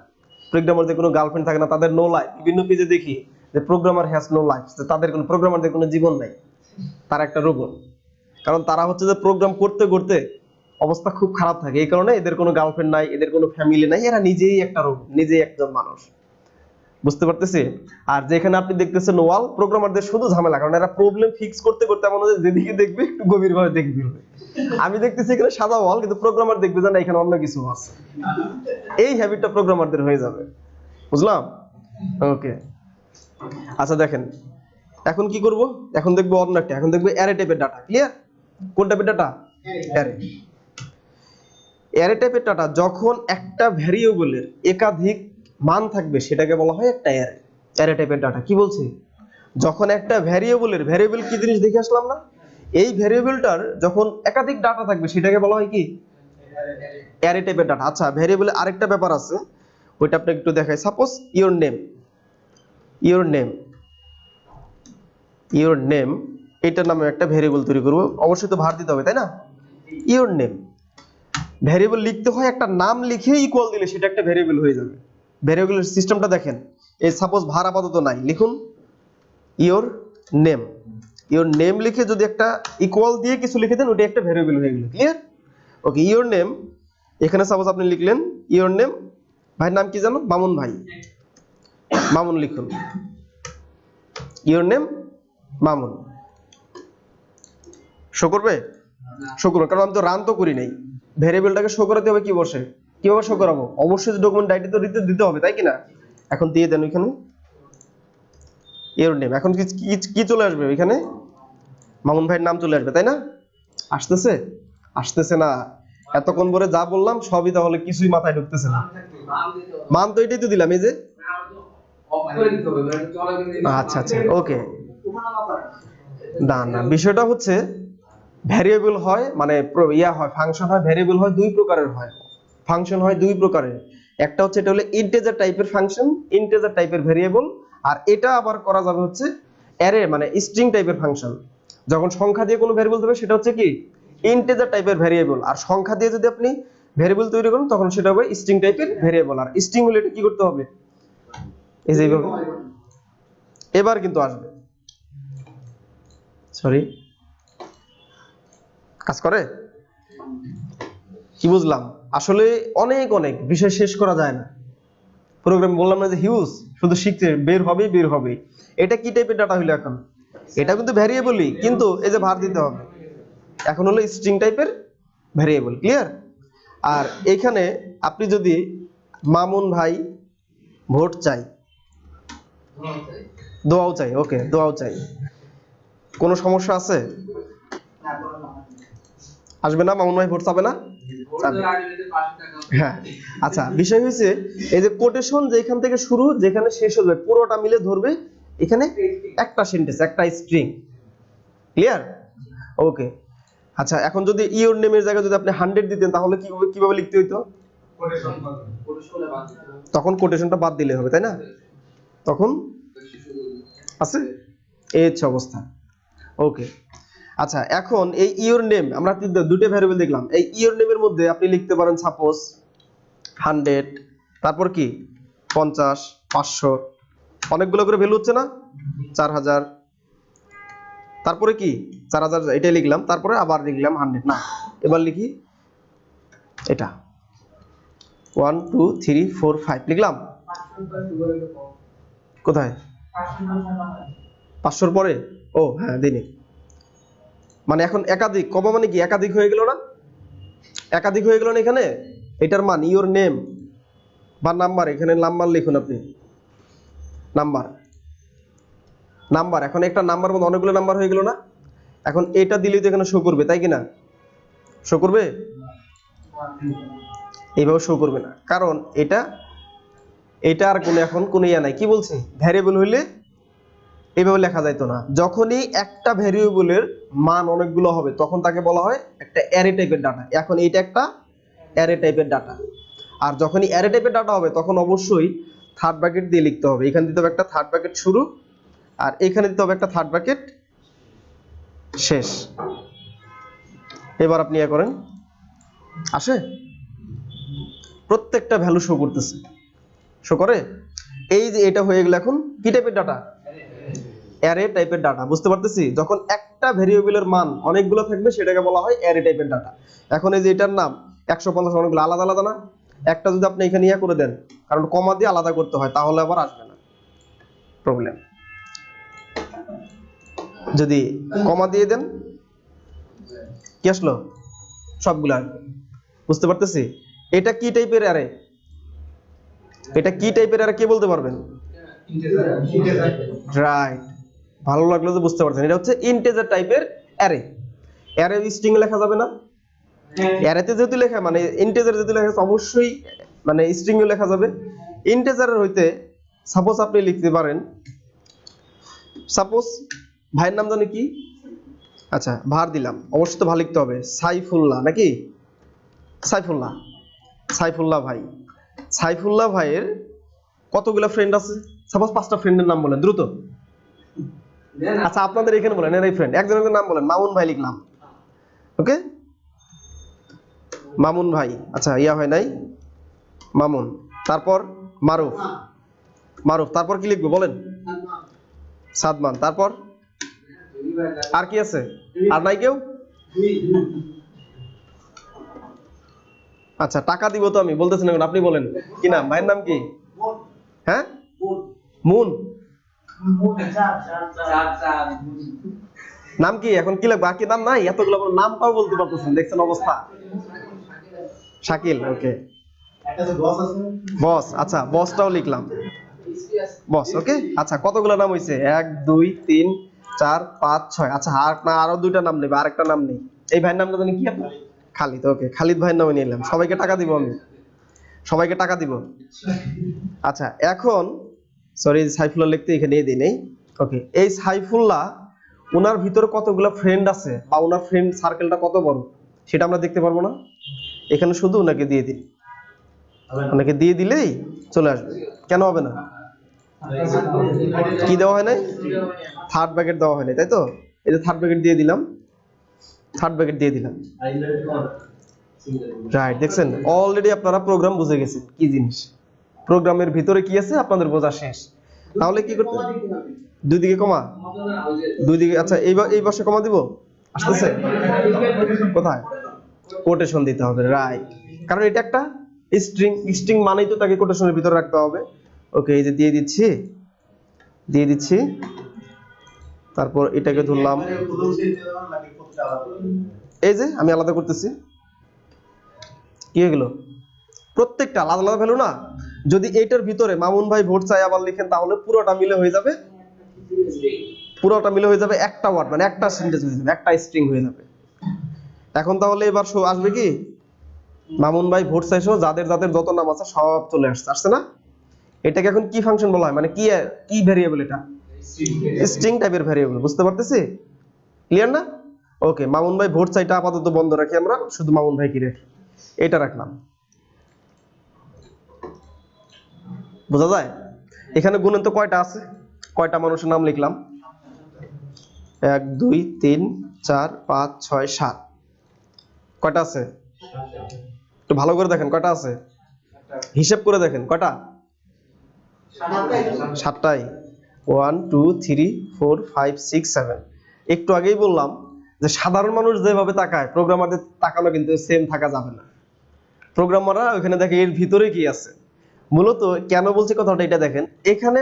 প্রোগ্রামারদের কোনো গার্লফ্রেন্ড থাকে না, তাদের নো লাইফ, বিভিন্ন পেজে দেখি যে প্রোগ্রামার হ্যাজ নো লাইফ, তাদের কোনো প্রোগ্রামারদের কোনো জীবন নাই, তারা একটা রোবট। কারণ তারা হচ্ছে যে প্রোগ্রাম করতে করতে অবস্থা খুব খারাপ থাকে, এই কারণে এদের কোনো গার্লফ্রেন্ড নাই, এদের কোনো ফ্যামিলি নাই, এরা নিজেই একটা রোগ, নিজেই একজন মানুষ। বুঝতে পারতেছি? আর যেখানে আপনি দেখতেছেন ওয়াল, প্রোগ্রামারদের শুধু ঝামেলা, কারণ এরা প্রবলেম ফিক্স করতে করতে এমন হয় যেদিকে দেখবে একটু গভীরভাবে দেখবে। আমি দেখতেছি এখানে সাদা ওয়াল, কিন্তু প্রোগ্রামার দেখবে যে না এখানে অন্য কিছু আছে। এই হ্যাবিটটা প্রোগ্রামারদের হয়ে যাবে। বুঝলাম? ওকে, আচ্ছা দেখেন এখন কি করব, এখন দেখবো অন্য একটা, এখন দেখবো অ্যারে টাইপের ডাটা। ক্লিয়ার? কোন টাইপের ডাটা? অ্যারে। অ্যারে টাইপের ডাটা যখন একটা ভ্যারিয়েবলের একাধিক মান থাকবে সেটাকে বলা হয় একটা অ্যারে। অ্যারে টাইপের ডাটা কি বলছি? যখন একটা ভ্যারিয়েবল কি জিনিস দেখে আসলাম না, এই ভ্যারিয়েবলটার যখন একাধিক ডাটা থাকবে সেটাকে বলা হয় কি? অ্যারে টাইপের ডাটা। আচ্ছা, ভ্যারিয়েবলে আরেকটা ব্যাপার আছে, ওইটা আপনাকে একটু দেখাই। সাপোজ ইওর নেম এটার নামে একটা ভ্যারিয়েবল তৈরি করব, অবশ্যই তো ভার দিতে হবে তাই না? ইওর নেম ভ্যারিয়েবল লিখতে হয়, একটা নাম লিখে ইকুয়াল দিলে সেটা একটা ভ্যারিয়েবল হয়ে যাবে। ভ্যারিয়েবলের সিস্টেমটা দেখেন, এই সাপোজ ভার আপাতত নাই, লিখুন ইওর নেম লিখে যদি একটা ইকুয়াল দিয়ে কিছু লিখে দেন, ওটা একটা ভ্যারিয়েবল হয়ে গেল। ক্লিয়ার? ওকে, ইওর নেম, এখানে সাপোজ আপনি লিখলেন ইওর নেম, ভাইয়ের নাম কি জানো? মামুন ভাই, মামুন লিখুন, ইওর নেম মামুন। শো করবে? শো করবে, কারণ আমি তো রান তো করি নাই। ভ্যারিয়েবলটাকে শো করাতে হবে কি বসে, কিভাবে শো করাবো? অবশ্যই ডকুমেন্ট আইডি তো দিতে হবে তাই কি না? এখন দিয়ে দেন ওইখানে ইওর নেম, এখন কি চলে আসবে ওইখানে? মামুন ভাইয়ের নাম চলে আসবে তাই না? আসতেছে? আসতেছে না। এতক্ষণ পরে যা বললাম সবই তাহলে কিছুই মাথায় ঢুকতেছে না। মান তো এটাই তো দিলাম, এই যে। আচ্ছা আচ্ছা, ওকে। না, বিষয়টা হচ্ছে ভ্যারিয়েবল হয় মানে ফাংশন হয়, ভ্যারিয়েবল হয় দুই প্রকারের হয়, ফাংশন হয় দুই প্রকারের। একটা হচ্ছে এটা হলো ইন্টিজার টাইপের ফাংশন, ইন্টিজার টাইপের ভ্যারিয়েবল। আর এটা আবার করা যাবে হচ্ছে অ্যারে মানে স্ট্রিং টাইপের ফাংশন। যখন সংখ্যা দিয়ে কোনো ভ্যারিয়েবল দেবে সেটা হচ্ছে কি ইন্টিজার টাইপের ভ্যারিয়েবল, আর সংখ্যা দিয়ে যদি আপনি ভ্যারিয়েবল তৈরি করেন তখন সেটা হবে স্ট্রিং টাইপের ভ্যারিয়েবল। আর স্ট্রিং হলে এটা কি করতে হবে? এই যে এইভাবে। এবার কিন্তু আসবে, সরি, কাজ করে? কি বুঝলাম? আসলে অনেক বিষয় শেষ করা যায় না। প্রোগ্রাম বললাম না যে হিউজ, শুধু শিখতে বের হবে। এটা কি টাইপের ডাটা হইলো এখন? এটা কিন্তু ভ্যারিয়েবলই, কিন্তু এই যে ভার দিতে হবে। এখন হলো স্ট্রিং টাইপের ভ্যারিয়েবল। ক্লিয়ার? আর এখানে আপনি যদি মামুন ভাই ভোট চাই, দোয়াও চাই, ওকে দোয়াও চাই, কোনো সমস্যা আছে? আসবে না? মামুন ভাই ভোট চাবে না? হ্যাঁ, আচ্ছা, বিষয় হয়েছে এই যে কোটেশন যেখান থেকে শুরু যেখানে শেষ হবে পুরোটা মিলে ধরবে এখানে একটা সেন্টেন্স, একটা স্ট্রিং। ক্লিয়ার? ওকে, আচ্ছা, এখন যদি ইওর নেমের জায়গায় যদি আপনি 100 দিতেন তাহলে কিভাবে লিখতে হইতো? তখন কোটেশনটা বাদ দিলে হবে তাই না? তখন আছে এই হচ্ছে অবস্থা। ওকে, আচ্ছা, এখন এই ইওর নেম আমরা দুটো ভ্যারিয়েবল দেখলাম। এই ইওর নেমের মধ্যে আপনি লিখতে পারেন সাপোজ 100, তারপর কি 50, 500, অনেকগুলো করে ভ্যালু হচ্ছে না? 4000, তারপরে কি 4000 এটাই লিখলাম, তারপরে আবার লিখলাম 100। না, এবার লিখি এটা 1 2 3 4 5 লিখলাম। কোথায় 500 পরে? ও হ্যাঁ, দিনে মানে এখন একাধিক কমা মানে কি একাধিক হয়ে গেল না? একাধিক হয়ে গেল না এখানে? এটার মান ইওর নেম বা নাম্বার, এখানে নাম্বার লিখুন আপনি, নাম্বার। এখন একটা নাম্বার মধ্যে অনেকগুলো নাম্বার হয়ে গেল না? এখন এটা দিলেই তো এখানে শো করবে তাই কি না? শো করবে? এইভাবে শো করবে না, কারণ এটা আর এখন কোনো ইয়া নাই। কি বলছে? ভ্যারিয়েবল হইলে এইভাবে লেখা যাইতো না। যখনই একটা ভ্যারিয়েবলের মান অনেকগুলো হবে তখন তাকে বলা হয় একটা অ্যারে টাইপের ডাটা। এখন এইটা একটা অ্যারে টাইপের ডাটা। আর যখনই অ্যারে টাইপের ডাটা হবে তখন অবশ্যই থার্ড ব্র্যাকেট দিয়ে লিখতে হবে। এখানে দিতে হবে একটা থার্ড ব্র্যাকেট শুরু, আর এখানে দিতে হবে একটা থার্ড ব্র্যাকেট শেষ। এবার আপনি ইয়া করেন, আসে প্রত্যেকটা ভ্যালু শো করতেছে, শো করে। এই যে এটা হয়ে গেল এখন কি টাইপের ডাটা? অ্যারে টাইপের ডাটা। বুঝতে পারতেছি? যখন একটা একটা ভেরিয়েবলের মান অনেকগুলো থাকবে সেটাকে বলা হয় অ্যারে টাইপের ডাটা। এখন এই যে এটার নাম 150 অনেকগুলো আলাদা আলাদা না, একটা যদি আপনি এখানে ইয়া করে দেন, কারণ কমা দিয়ে আলাদা করতে হয়, তাহলে আবার আসবে না প্রবলেম। যদি কমা দিয়ে দেন কি আসলো, সবগুলো আসবে। বুঝতে পারতেছি? এটা কি টাইপের অ্যারে, এটা কি টাইপের অ্যারে কে বলতে পারবেন? রাইট, ভালো লাগলো যে বুঝতে পারছেন। এটা হচ্ছে ইন্টিজার টাইপের অ্যারে। অ্যারে স্ট্রিং লেখা যাবে না, অ্যারেতে যেহেতু লেখা মানে ইন্টিজার যেহেতু লেখা আছে অবশ্যই মানে স্ট্রিং এ লেখা যাবে। ইন্টিজারের হইতে সাপোজ আপনি লিখতে পারেন, সাপোজ ভাইয়ের নাম জানি কি, আচ্ছা ভার দিলাম, অবশ্যই তো ভালো লিখতে হবে, সাইফুল্লাহ নাকি, সাইফুল্লাহ, সাইফুল্লাহ ভাই। সাইফুল্লাহ ভাইয়ের কতগুলো ফ্রেন্ড আছে? সাপোজ 5টা ফ্রেন্ডের নাম বলেন দ্রুত। আচ্ছা আপনাদের এখানে বলেন এর ফ্রেন্ড, একজনের নাম বলেন। মামুন ভাই লিখলাম, ওকে, মামুন ভাই। আচ্ছা ইয়া হয় নাই, মামুন। তারপর মারুফ, মারুফ। তারপর কি লিখবো বলেন? সাদমান। তারপর আর কি আছে? আর নাই কেউ? আচ্ছা টাকা দিব তো আমি বলতেছেন এখন, আপনি বলেন কি নাম, ভাইয়ের নাম কি? হ্যাঁ মুন। নাম কি এখন কি লাগবে? বাকি নাম নাই, এতগুলো নামটাও বলতে পারতেছেন, দেখছেন অবস্থা। শাকিল, ওকে, বস। আচ্ছা বসটাও লিখলাম, বস, ওকে। আচ্ছা কতগুলো নাম হইছে? 1 2 3 4 5 6। আচ্ছা আর না আরো দুইটা নাম নেবে, আরেকটা নাম নেই। এই ভাইয়ের নামটা জানি কি আপনার? খালিদ, ওকে, খালিদ ভাইয়ের নামে নিলাম। সবাইকে টাকা দিব আমি, সবাইকে টাকা দিব। আচ্ছা এখন সরি সাইফুল্লাহ লিখতে এখানে দিই নেই, ওকে। এই সাইফুল্লাহ ওনার ভিতরে কতগুলো ফ্রেন্ড আছে বা ওনার ফ্রেন্ড সার্কেলটা কত বড় সেটা আমরা দেখতে পারবো না? এখানে শুধু ওনাকে দিয়ে দিন, ওনাকে দিয়ে দিলেই চলে আসবে। কেন হবে না? কি দেওয়া হয় নাই? থার্ড ব্র্যাকেট দেওয়া হয় নাই, তাই তো? এই যে থার্ড ব্র্যাকেট দিয়ে দিলাম, থার্ড ব্র্যাকেট দিয়ে দিলাম, রাইট। দেখছেন অলরেডি আপনারা প্রোগ্রাম বুঝে গেছেন কি জিনিস, প্রোগ্রামের ভিতরে কি আছে আপনাদের বোঝা শেষ। তাহলে কি করতে হবে? দুই দিকে কমা, দুই দিকে। আচ্ছা এই পাশে কমা দিব, আসতেছে কোথায়? কোটেশন দিতে হবে, রাইট, কারণ এটা একটা স্ট্রিং, স্ট্রিং মানেই তো তাকে কোটেশনের ভিতরে রাখতে হবে। ওকে এই যে দিয়ে দিচ্ছি, দিয়ে দিচ্ছি, তারপর এটাকে ধরলাম, এই যে আমি আলাদা করতেছি, কি হয়ে গেল? প্রত্যেকটা আলাদা আলাদা ভ্যালু না। যদি এইটার ভিতরে মামুন ভাই ভোট চাই আবার লিখেন তাহলে পুরোটা মিলে হয়ে যাবে, পুরোটা মিলে হয়ে যাবে একটা ওয়ার্ড, মানে একটা সেন্টেন্স হয়ে যাবে, একটা স্ট্রিং হয়ে যাবে। এখন তাহলে এবার আসবে কি, মামুন ভাই ভোট চাইছো যাদের যাদের যত নাম আছে সব চলে আসছে, আসছে না? এটাকে এখন কি ফাংশন বলা হয়, মানে কি কি ভেরিয়েবল? এটা স্ট্রিং টাইপের ভেরিয়েবল। বুঝতে পারতেছি? ক্লিয়ার না? ওকে, মামুন ভাই ভোট চাইটা আপাতত বন্ধ রাখি, আমরা শুধু মামুন ভাই কি রেখে এটা রাখলাম। বোঝা যায়? এখানে গুণন তো কয়টা আছে, কয়টা মানুষের নাম লিখলাম? 1 2 3 4 5 6 7। কয়টা আছে? একটু ভালো করে দেখেন কয়টা আছে, হিসাব করে দেখেন কয়টা? 7টাই। 1 2 3 4 5 6 7। একটু আগেই বললাম যে সাধারণ মানুষ যেভাবে তাকায় প্রোগ্রামারদের তাকানো কিন্তু সেম থাকা যাবে না। প্রোগ্রামাররা ওখানে দেখে এর ভিতরে কি আছে। মূলত কেন বলছি কথাটা এটা দেখেন, এখানে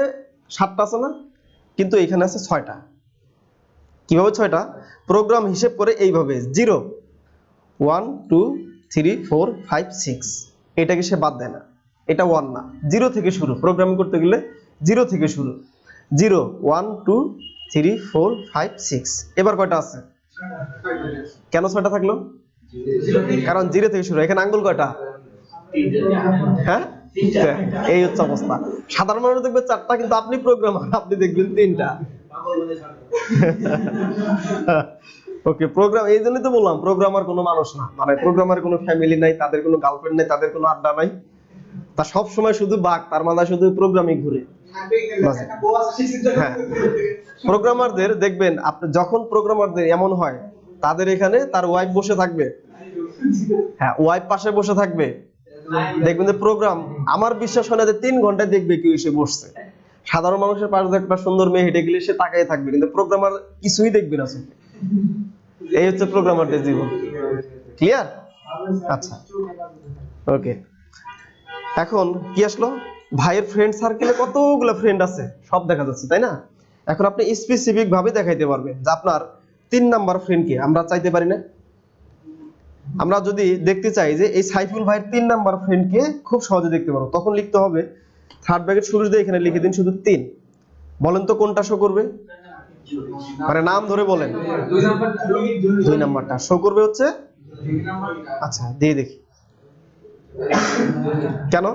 7টা আছে না, কিন্তু এখানে আছে 6টা। কিভাবে 6টা? প্রোগ্রাম হিসেব করে এইভাবে 0 1 2 3 4 5 6, এটাকে সে বাদ দেয় না, এটা 1 না, 0 থেকে শুরু। প্রোগ্রামিং করতে গেলে 0 থেকে শুরু, 0 1 2 3 4 5 6। এবার কয়টা আছে? কেন 6টা থাকলো? কারণ 0 থেকে শুরু। এখানে আঙ্গুল কয়টা? হ্যাঁ, এই হচ্ছে অবস্থা। সাধারণ মানুষ দেখবে 4টা, কিন্তু আপনি প্রোগ্রামার, আপনি দেখবেন 3টা। ওকে, প্রোগ্রাম এই জন্যই তো বললাম প্রোগ্রামার কোনো মানুষ না, মানে প্রোগ্রামার কোনো ফ্যামিলি নাই, তাদের কোনো গার্লফ্রেন্ড নাই, তাদের কোনো আড্ডা নাই, তা সব সময় শুধু বাঘ, তার মাথায় শুধু প্রোগ্রামিং ঘুরে। হ্যাঁ, প্রোগ্রামারদের দেখবেন আপনি যখন প্রোগ্রামারদের এমন হয় তাদের এখানে তার ওয়াইফ বসে থাকবে, হ্যাঁ ওয়াইফ পাশে বসে থাকবে, দেখবেন যে প্রোগ্রাম, আমার বিশ্বাস হয় না যে 3 ঘন্টা দেখবে কেউ এসে বসছে। সাধারণ মানুষের পাশে একটা সুন্দর মেয়ে হেঁটে গেলে সে তাকাই থাকবে, কিন্তু প্রোগ্রামার কিছুই দেখবে না, এই হচ্ছে প্রোগ্রামারদের জীবন। ক্লিয়ার? আচ্ছা, ওকে। এখন কি আসলো, ভাইয়ের ফ্রেন্ড সার্কেলে কতগুলো ফ্রেন্ড আছে সব দেখা যাচ্ছে, তাই না? এখন আপনি স্পেসিফিক ভাবে দেখাইতে পারবেন যে আপনার 3 নাম্বার ফ্রেন্ডকে আমরা চাইতে পারি না? আমরা যদি দেখতে চাই যে এই সাইফুল ভাইয়ের 3 নাম্বার ফ্রেন্ডকে খুব সহজে দেখতে পারো, তখন লিখতে হবে থার্ড ব্র্যাকেট শুরু দিয়ে এখানে লিখে দিন শুধু 3। বলেন তো কোনটা শো করবে? মানে নাম ধরে বলেন। 2 নাম্বারটা শো করবে হচ্ছে। আচ্ছা, দিয়ে দেখি কেন।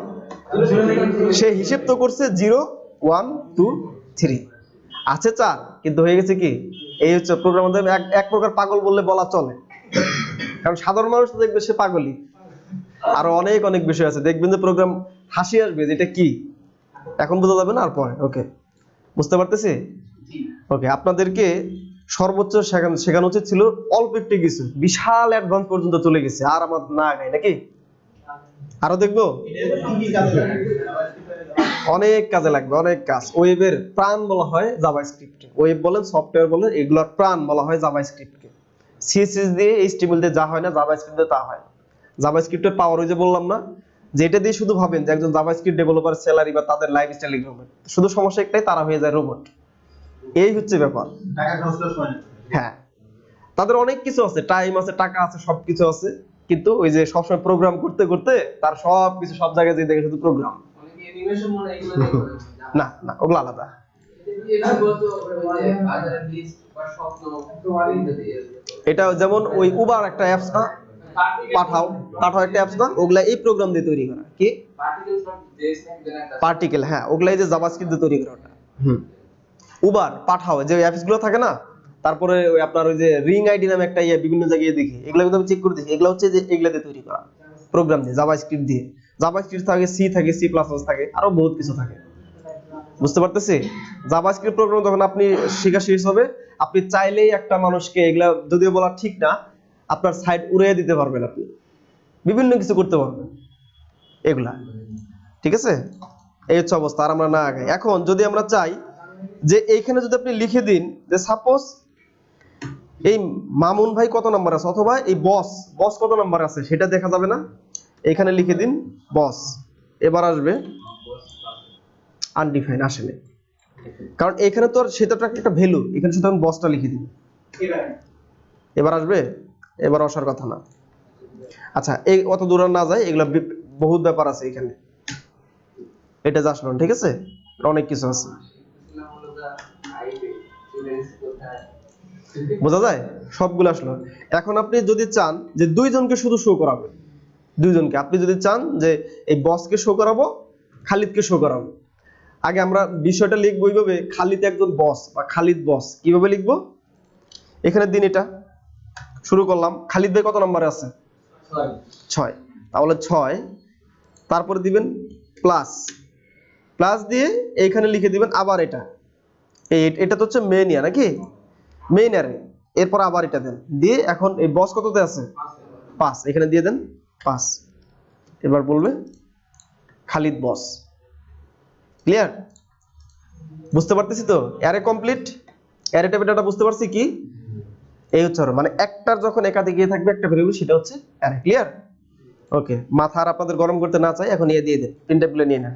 সে হিসেব তো করছে 0 1 2 3, আছে 4, কিন্তু হয়ে গেছে কি, এই হচ্ছে প্রোগ্রামারদের এক প্রকার পাগল বললে বলা চলে, কারণ সাধারণ মানুষ তো দেখবে সে পাগলই। আরো অনেক অনেক বিষয় আছে, দেখবেন যে প্রোগ্রাম হাসি আসবে যে এটা কি, এখন বোঝা যাবে না আর পরে। ওকে, বুঝতে পারতেছি? ওকে, আপনাদেরকে সর্বোচ্চ শেখানো উচিত ছিল অল্প একটু কিছু, বিশাল অ্যাডভান্স পর্যন্ত চলে গেছে, আর আমার না গায় নাকি আরো দেখবো? অনেক কাজে লাগবে, অনেক কাজ। ওয়েবের প্রাণ বলা হয় জাভাস্ক্রিপ্ট, ওয়েব বলেন সফটওয়্যার বলেন, এগুলোর প্রাণ বলা হয় জাভাস্ক্রিপ্টকে। সিএসএস দিয়ে এইচটিএমএল দিয়ে যা হয় না, জাভাস্ক্রিপ্ট দিয়ে তা হয়। জাভাস্ক্রিপ্টের পাওয়ার ওই যে বললাম না, যেটা দিয়ে শুধু ভাবেন যে একজন জাভাস্ক্রিপ্ট ডেভেলপার স্যালারি বা তাদের লাইফস্টাইল হবে, শুধু সমস্যা একটাই, তারা হয়ে যায় রোবট। এই হচ্ছে ব্যাপার। হ্যাঁ, তাদের অনেক কিছু আছে, টাইম আছে, টাকা আছে, সবকিছু আছে, কিন্তু ওই যে সবসময় প্রোগ্রাম করতে করতে তার সবকিছু সব জায়গায় যেয়ে দেখে শুধু প্রোগ্রাম। না না, ওগুলো আলাদা। এটা যেমন ওই উবার একটা অ্যাপস না, পাঠাও একটা অ্যাপস না, ওগুলা এই প্রোগ্রাম দিয়ে তৈরি করা। কি পার্টিকেল? হ্যাঁ, ওগুলা এই যে জাভাস্ক্রিপ্ট দিয়ে তৈরি করা ওটা। উবার পাঠাও যে অ্যাপস গুলো থাকে না, তারপরে ওই আপনার ওই যে রিং আইডি নামে একটা বিভিন্ন জায়গায় দেখি, এগুলো কিন্তু আমি চেক করে দেখি, এগুলো হচ্ছে যে এগুলা দিয়ে তৈরি করা প্রোগ্রাম দিয়ে, জাভাস্ক্রিপ্ট দিয়ে। জাভাস্ক্রিপ্ট থাকে, সি থাকে, সি প্লাস প্লাস থাকে, আরো বহুত কিছু থাকে। বুঝতে পারতেছি? জাভাস্ক্রিপ্ট প্রোগ্রাম যখন আপনি শেখা শেষ হবে, আপনি চাইলেই একটা মানুষকে, এগুলা যদিও বলা ঠিক না, আপনার সাইট উড়িয়ে দিতে পারবেন, আপনি বিভিন্ন কিছু করতে পারবেন এগুলা। ঠিক আছে, এই হচ্ছে অবস্থা। আর আমরা না আগে, এখন যদি আমরা চাই যে এইখানে যদি আপনি লিখে দিন যে সাপোজ এই মামুন ভাই কত নাম্বার আছে, অথবা এই বস কত নাম্বার আছে, সেটা দেখা যাবে না, এখানে লিখে দিন বস। এবার আসবে আনডিফাইন, আসেনি, কারণ এখানে তো সেটা একটা ভ্যালু, এখানে শুধু আমি বসটা লিখে দিন। এবার আসবে? এবার আসার কথা না। আচ্ছা, এই অত দূর না যায়, এগুলা বহুত ব্যাপার আছে এখানে, এটা জাস্ট নন। ঠিক আছে, অনেক কিছু আছে, বোঝা যায় সবগুলো আসলো। এখন আপনি যদি চান যে 2 জনকে শুধু শো করাবে, 2 জনকে আপনি যদি চান যে এই বসকে শো করাবো, খালিদকে শো করাবো, আগে আমরা বিষয়টা লিখবো এইভাবে, খালিদ একজন বস বা খালিদ বস। কিভাবে লিখবো? এখানে দিন এটা শুরু করলাম, খালিদ ভাই কত নম্বরে আছে? 6, তাহলে 6, তারপরে দিবেন প্লাস দিয়ে এইখানে লিখে দিবেন আবার এটা, এটা তো হচ্ছে মেইন ইয়া নাকি, মেইন অ্যারে, এরপর আবার এটা দেন, দিয়ে এখন এই বস কততে আছে? 5, এখানে দিয়ে দেন 5। এবার বলবে খালিদ বস। ক্লিয়ার? বুঝতে পারতেছি তো? অ্যারে কমপ্লিট, অ্যারে টেবিলটা বুঝতে পারছি কি? এই হচ্ছে মানে একটার যখন একাধিক গিয়ে থাকবে একটা ভেরিয়েবল, সেটা হচ্ছে অ্যারে। ক্লিয়ার? ওকে, মাথা আর আপনাদের গরম করতে না চাই, এখন দিয়ে দেন, প্রিন্ট টেবিলে নিয়ে নেন।